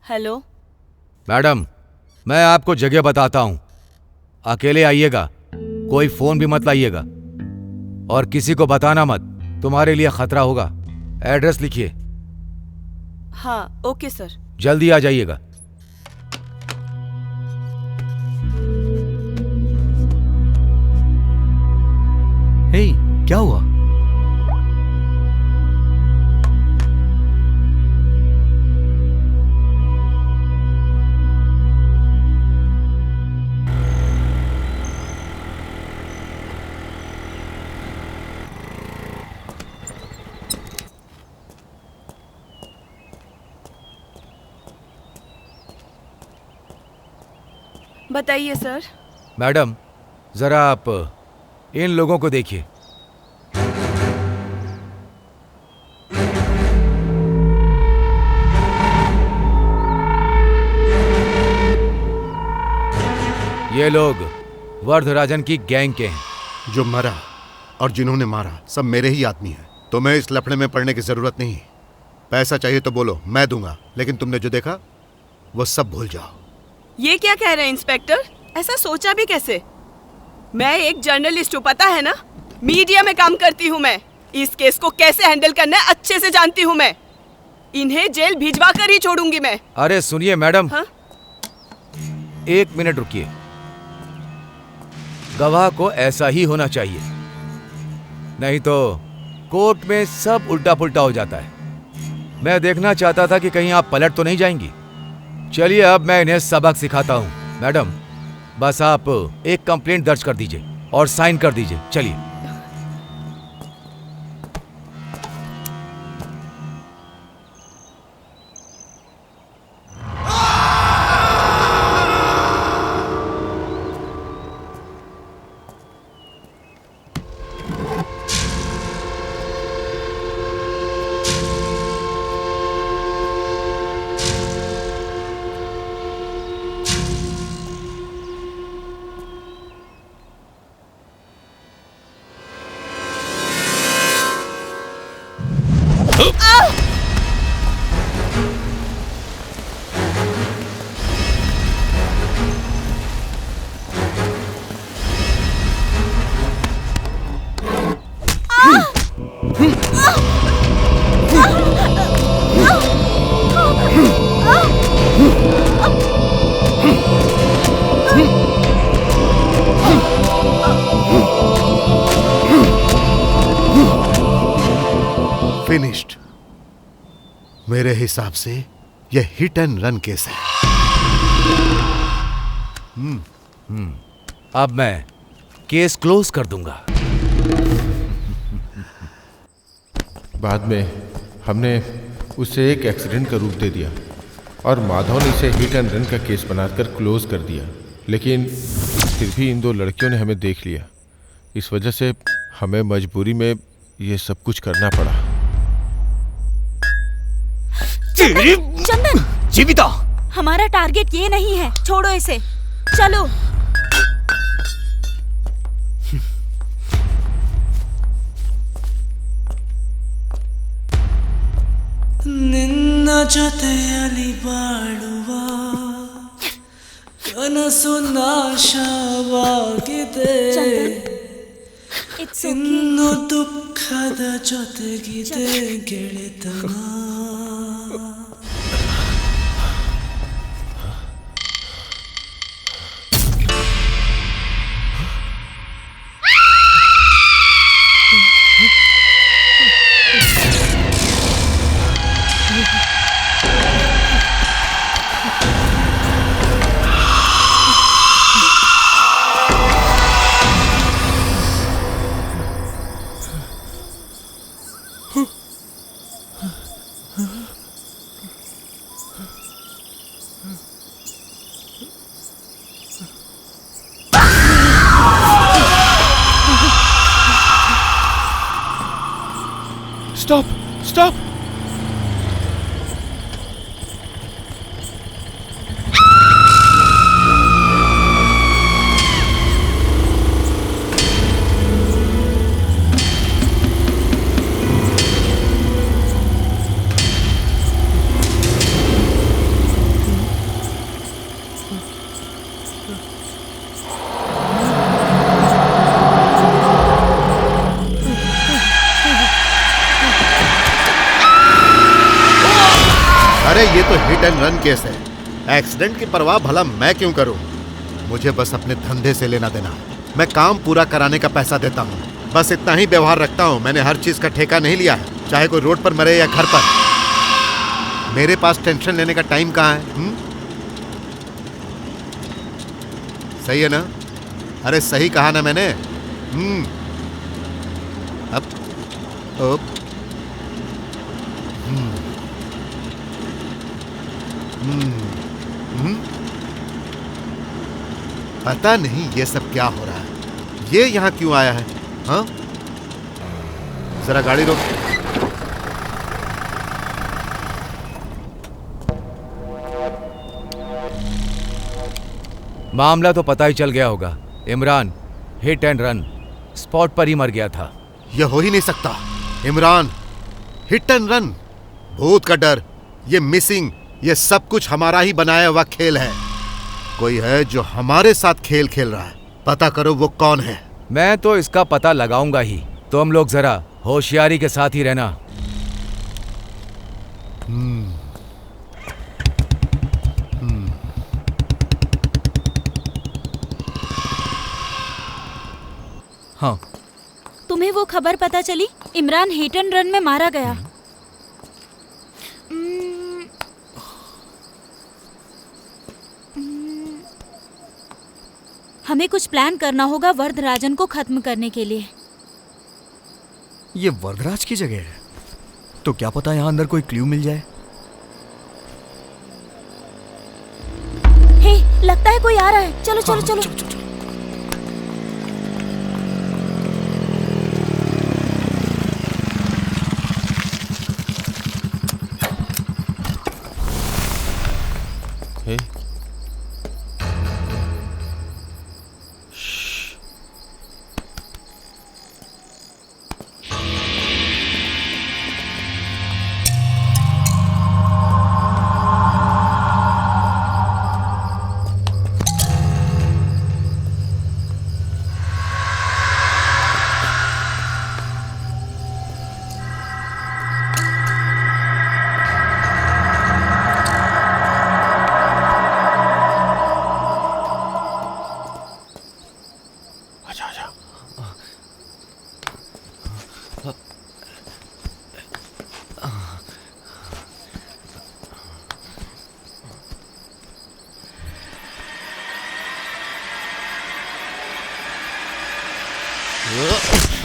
हेलो मैडम, मैं आपको जगह बताता हूँ, अकेले आइएगा, कोई फोन भी मत लाइएगा और किसी को बताना मत, तुम्हारे लिए खतरा होगा। एड्रेस लिखिए। हाँ ओके सर। जल्दी आ जाइएगा। हे, क्या हुआ? बताइए सर। मैडम, जरा आप इन लोगों को देखिए। ये लोग वर्धराजन की गैंग के हैं। जो मरा और जिन्होंने मारा सब मेरे ही आदमी हैं। तुम्हें इस लफड़े में पड़ने की जरूरत नहीं। पैसा चाहिए तो बोलो, मैं दूंगा, लेकिन तुमने जो देखा वो सब भूल जाओ। ये क्या कह रहे हैं इंस्पेक्टर? ऐसा सोचा भी कैसे? मैं एक जर्नलिस्ट हूँ, पता है ना, मीडिया में काम करती हूँ मैं। इस केस को कैसे हैंडल करना है अच्छे से जानती हूँ मैं। इन्हें जेल भिजवा कर ही छोड़ूंगी मैं। अरे सुनिए मैडम, हाँ? 1 मिनट रुकिए। गवाह को ऐसा ही होना चाहिए, नहीं तो कोर्ट में सब उल्टा पुल्टा हो जाता है। मैं देखना चाहता था कि कहीं आप पलट तो नहीं जाएंगी। चलिए अब मैं इन्हें सबक सिखाता हूँ। मैडम, बस आप एक कंप्लेंट दर्ज कर दीजिए और साइन कर दीजिए। चलिए। मेरे हिसाब से यह हिट एंड रन केस है। अब मैं केस क्लोज कर दूंगा। बाद में हमने उसे एक एक्सीडेंट का रूप दे दिया और माधव ने इसे हिट एंड रन का केस बनाकर क्लोज कर दिया, लेकिन फिर भी इन दो लड़कियों ने हमें देख लिया। इस वजह से हमें मजबूरी में ये सब कुछ करना पड़ा। चंदन, जीविता, हमारा टारगेट ये नहीं है, छोड़ो इसे, चलो। ನಿನ್ನ ಜೊತೆಯಲ್ಲಿ ಬಾಳುವ ಕನಸು ನಾಶವಾಗಿದೆ, ಇನ್ನು ದುಃಖದ ಜೊತೆಗಿದೆ ಗೆಳೆತನ. Stop, stop! अरे ये तो हिट एंड रन केस है। एक्सीडेंट की परवाह भला मैं क्यों करूं? मुझे बस अपने धंधे से लेना देना। मैं काम पूरा कराने का पैसा देता हूं, बस इतना ही व्यवहार रखता हूं। मैंने हर चीज का ठेका नहीं लिया है, चाहे कोई रोड पर मरे या घर पर। मेरे पास टेंशन लेने का टाइम कहाँ है? सही है ना? अरे सही कहा ना मैंने? अब पता नहीं ये सब क्या हो रहा है। ये यहाँ क्यों आया है? हाँ, जरा गाड़ी रोक। मामला तो पता ही चल गया होगा। Imran hit and run spot पर ही मर गया था। यह हो ही नहीं सकता। इमरान हिट एंड रन, भूत का डर, ये मिसिंग, ये सब कुछ हमारा ही बनाया हुआ खेल है। कोई है जो हमारे साथ खेल खेल रहा है। पता करो वो कौन है। मैं तो इसका पता लगाऊंगा ही। तुम लोग जरा होशियारी के साथ ही रहना। हाँ, तुम्हें वो खबर पता चली? इमरान हिट एंड रन में मारा गया। हमें कुछ प्लान करना होगा वरदराजन को खत्म करने के लिए। ये वरदराज की जगह है, तो क्या पता यहाँ अंदर कोई क्लू मिल जाए। हे, लगता है कोई आ रहा है। चलो चलो चलो, चलो। हे,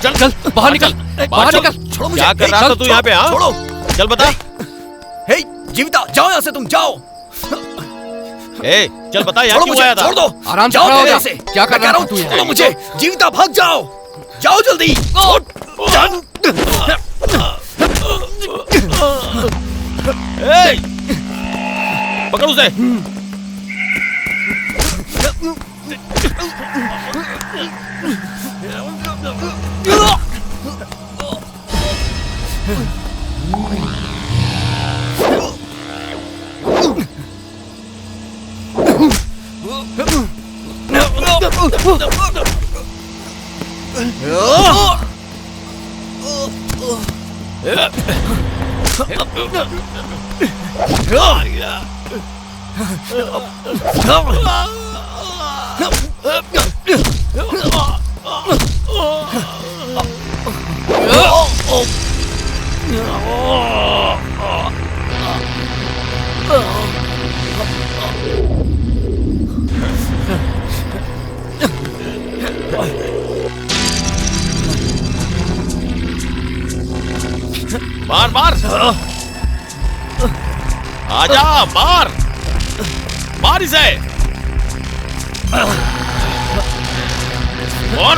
चल चल बाहर निकल, बाहर चल। निकल। छोड़ो मुझे। क्या कर रहा था तू यहाँ पे? हाँ छोड़ो। चल बता। हे जीविता, जाओ यहाँ से, तुम जाओ। ए चल बता यहाँ छोड़ो क्यों मुझे, आया था? छोड़ दो। आराम से जाओ खड़ा हो मेरे जा। से। क्या कर मैं कह रहा रहा हूँ, तू यहाँ? छोड़ो मुझे। जीविता भाग जाओ, जाओ जल्दी। ए, पकड़ उसे। मार मार, आजा मार, मार इसे। और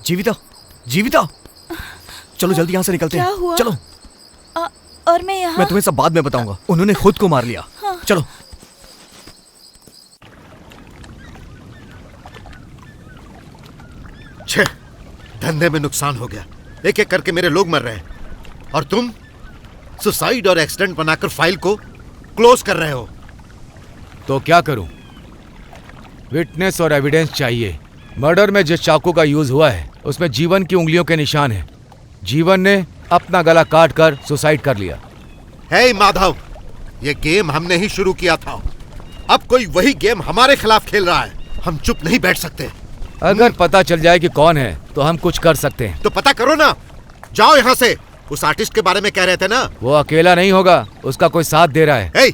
जीविता, जीविता, चलो जल्दी यहाँ से निकलते क्या हैं। हुआ? चलो, और मैं यहाँ? मैं तुम्हें सब बाद में बताऊंगा। उन्होंने खुद को मार लिया। चलो। छे, धंधे में नुकसान हो गया। एक एक करके मेरे लोग मर रहे हैं और तुम सुसाइड और एक्सीडेंट बनाकर फाइल को क्लोज कर रहे हो। तो क्या करूं? विटनेस और एविडेंस चाहिए। मर्डर में जिस चाकू का यूज हुआ है उसमें जीवन की उंगलियों के निशान हैं। जीवन ने अपना गला काट कर सुसाइड कर लिया। हे माधव, ये गेम हमने ही शुरू किया था। अब कोई वही गेम हमारे खिलाफ खेल रहा है। हम चुप नहीं बैठ सकते। अगर पता चल जाए कि कौन है तो हम कुछ कर सकते हैं। तो पता करो ना। जाओ यहाँ से। उस आर्टिस्ट के बारे में कह रहे थे ना? वो अकेला नहीं होगा, उसका कोई साथ दे रहा है। हे,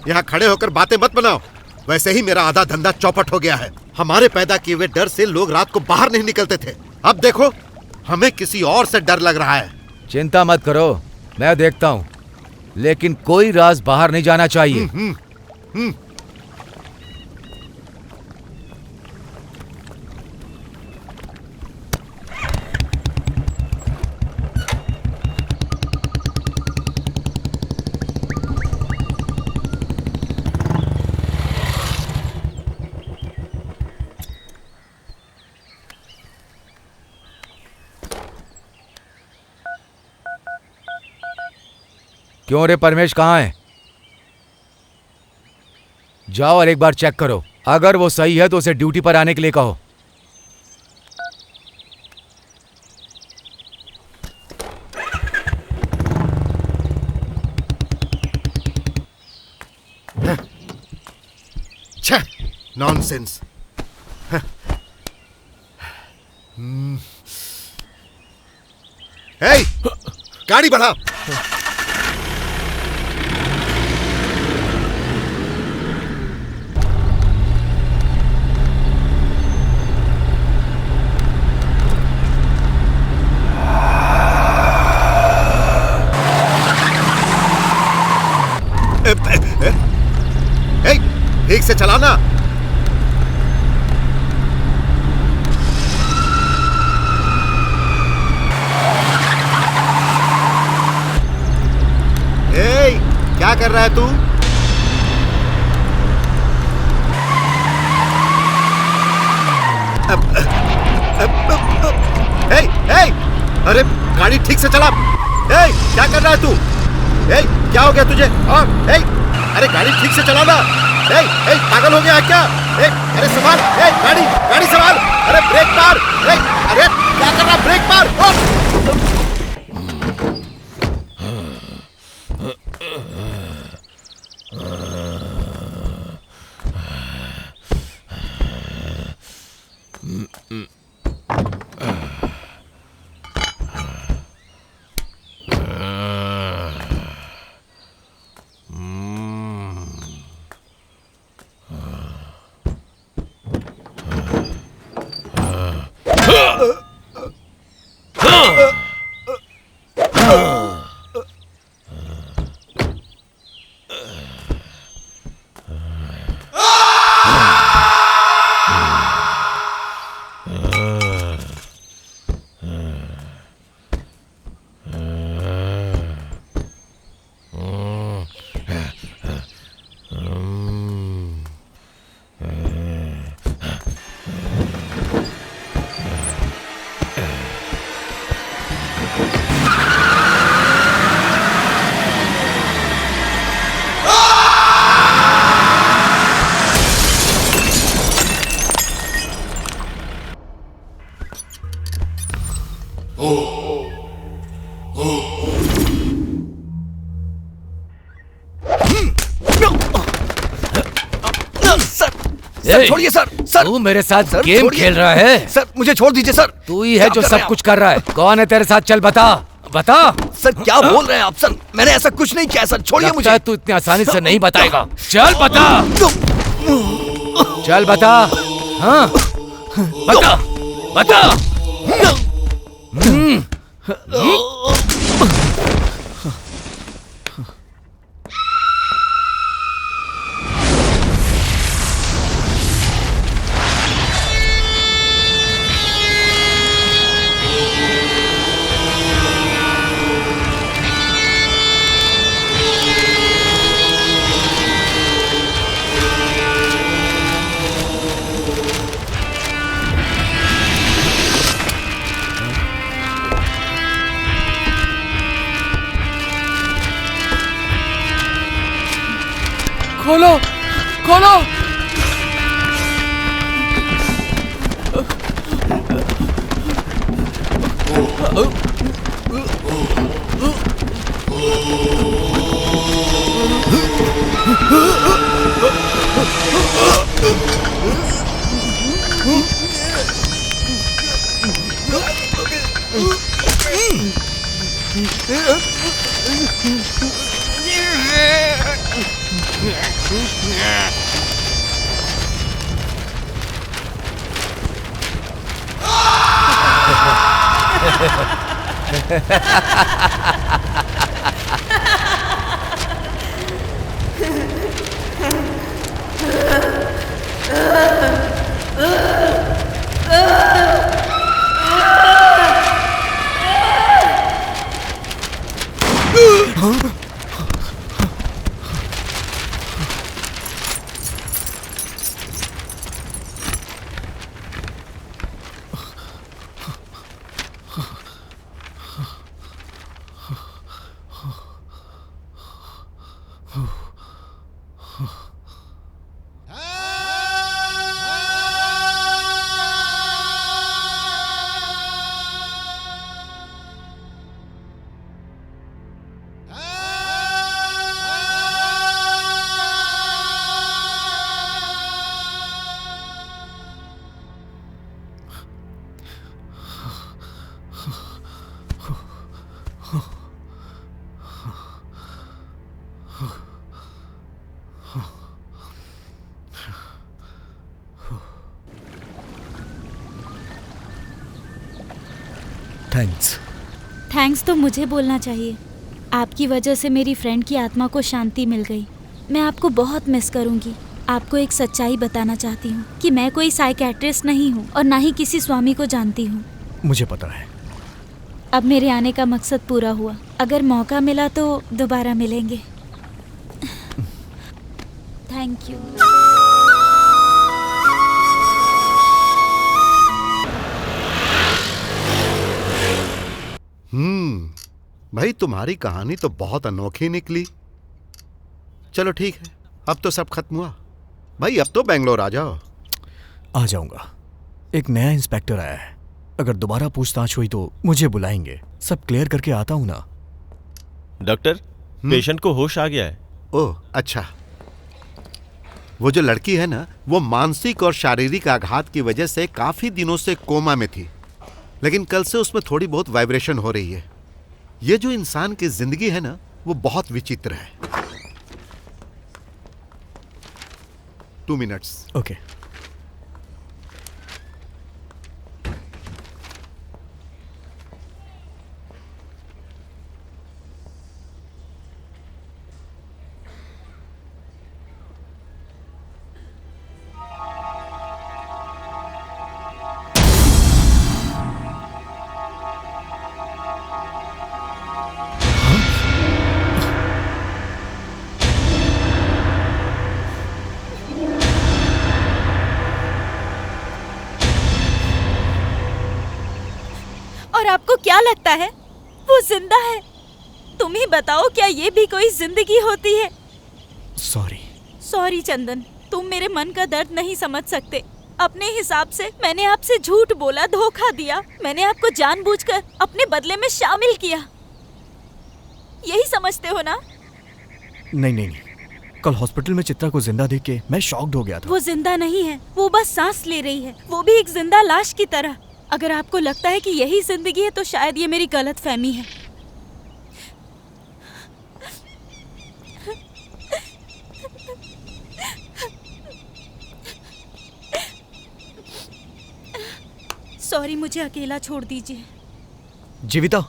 यहाँ खड़े होकर बातें मत बनाओ। वैसे ही मेरा आधा धंधा चौपट हो गया है। हमारे पैदा किए हुए डर से लोग रात को बाहर नहीं निकलते थे। अब देखो, हमें किसी और से डर लग रहा है। चिंता मत करो, मैं देखता हूँ, लेकिन कोई राज बाहर नहीं जाना चाहिए। क्यों रे परमेश, कहाँ है? जाओ और एक बार चेक करो। अगर वो सही है तो उसे ड्यूटी पर आने के लिए कहो। छे, नॉनसेंस। हे, गाड़ी बढ़ा। ठीक से चलाना। क्या कर रहा है तू? अरे गाड़ी ठीक से चला। क्या कर रहा है तू? क्या हो गया तुझे? अरे गाड़ी ठीक से चलाना। पागल हो गया है क्या? अरे संभाल, गाड़ी संभाल। अरे ब्रेक मार। अरे क्या कर रहा? ब्रेक मार। सर छोड़िए सर। सर तू मेरे साथ सर, गेम खेल रहा है? सर मुझे छोड़ दीजिए सर। तू ही है जो सब कुछ कर रहा है। कौन है तेरे साथ? चल बता बता। सर क्या बोल रहे हैं आप? सर मैंने ऐसा कुछ नहीं किया सर, छोड़िए मुझे। तू इतनी आसानी से नहीं बताएगा। चल बता, चल बता। हाँ बता बता। खोलो खोलो। थैंक्स तो मुझे बोलना चाहिए। आपकी वजह से मेरी फ्रेंड की आत्मा को शांति मिल गई। मैं आपको बहुत मिस करूंगी। आपको एक सच्चाई बताना चाहती हूँ कि मैं कोई साइकेट्रिस्ट नहीं हूँ और ना ही किसी स्वामी को जानती हूँ। मुझे पता है। अब मेरे आने का मकसद पूरा हुआ। अगर मौका मिला तो दोबारा मिलेंगे। Thank you. भाई तुम्हारी कहानी तो बहुत अनोखी निकली। चलो ठीक है, अब तो सब खत्म हुआ। भाई अब तो बेंगलोर आ जाओ। आ जाऊंगा। एक नया इंस्पेक्टर आया है, अगर दोबारा पूछताछ हुई तो मुझे बुलाएंगे। सब क्लियर करके आता हूं ना। डॉक्टर, पेशेंट को होश आ गया है। ओह अच्छा। वो जो लड़की है ना, वो मानसिक और शारीरिक आघात की वजह से काफी दिनों से कोमा में थी, लेकिन कल से उसमें थोड़ी बहुत वाइब्रेशन हो रही है। ये जो इंसान की जिंदगी है ना, वो बहुत विचित्र है। 2 मिनट्स। ओके। और आपको क्या लगता है वो जिंदा है? तुम ही बताओ, क्या ये भी कोई जिंदगी होती है? सॉरी चंदन, तुम मेरे मन का दर्द नहीं समझ सकते। अपने हिसाब से मैंने आपसे झूठ बोला, धोखा दिया। मैंने आपको जानबूझकर अपने बदले में शामिल किया। यही समझते हो ना? नहीं। कल हॉस्पिटल में चित्रा को जिंदा देख के मैं शॉक्ड हो गया था। वो जिंदा नहीं है, वो बस सांस ले रही है, वो भी एक जिंदा लाश की तरह। अगर आपको लगता है कि यही जिंदगी है तो शायद ये मेरी गलतफहमी है। सॉरी, मुझे अकेला छोड़ दीजिए। जीविता।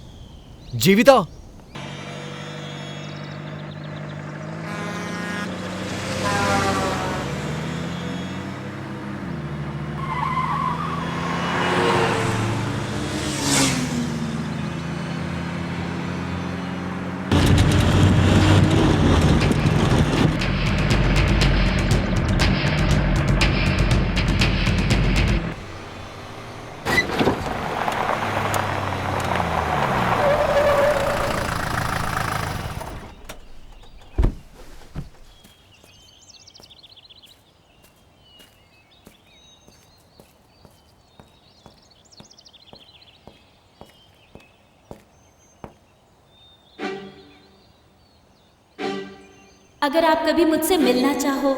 अगर आप कभी मुझसे मिलना चाहो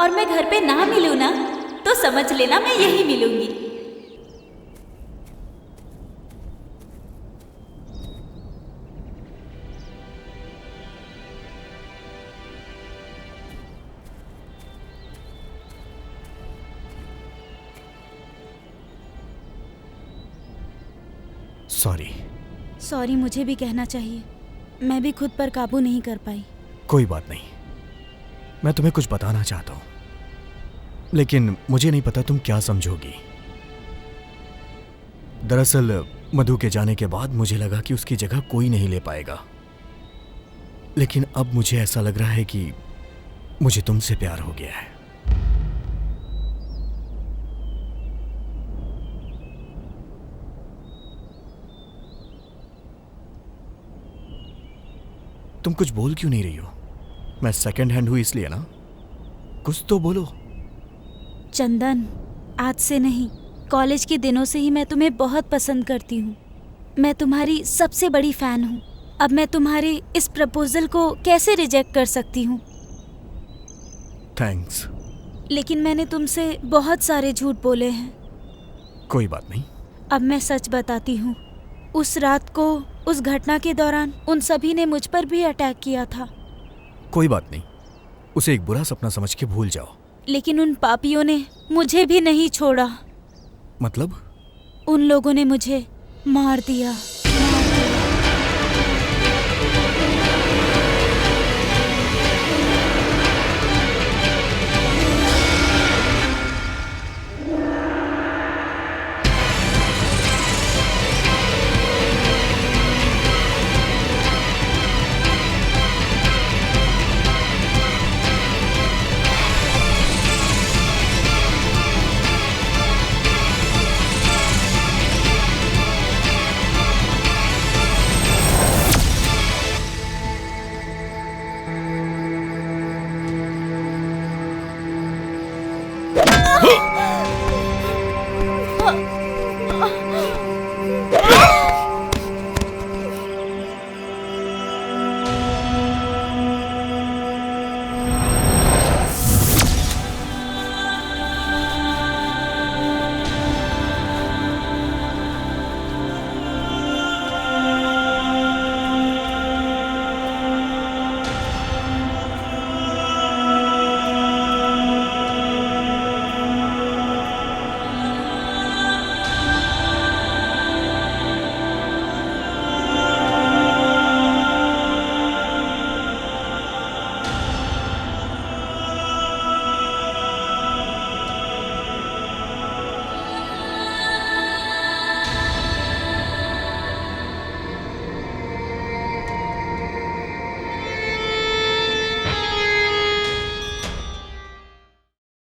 और मैं घर पे ना मिलूं ना, तो समझ लेना मैं यहीं मिलूंगी। सॉरी, मुझे भी कहना चाहिए। मैं भी खुद पर काबू नहीं कर पाई। कोई बात नहीं, मैं तुम्हें कुछ बताना चाहता हूं, लेकिन मुझे नहीं पता तुम क्या समझोगी। दरअसल मधु के जाने के बाद मुझे लगा कि उसकी जगह कोई नहीं ले पाएगा, लेकिन अब मुझे ऐसा लग रहा है कि मुझे तुमसे प्यार हो गया है। तुम कुछ बोल क्यों नहीं रही हो? मैं सेकंड हैंड हूं इसलिए ना? कुछ तो बोलो। चंदन, आज से नहीं, कॉलेज के दिनों से ही मैं तुम्हें बहुत पसंद करती हूँ। मैं तुम्हारी सबसे बड़ी फैन हूँ। अब मैं तुम्हारे इस प्रपोजल को कैसे रिजेक्ट कर सकती हूँ? थैंक्स। लेकिन मैंने तुमसे बहुत सारे झूठ बोले हैं। कोई बात नहीं। अब मैं सच बताती हूँ। उस रात को, उस घटना के दौरान उन सभी ने मुझ पर भी अटैक किया था। कोई बात नहीं, उसे एक बुरा सपना समझ के भूल जाओ। लेकिन उन पापियों ने मुझे भी नहीं छोड़ा। मतलब? उन लोगों ने मुझे मार दिया।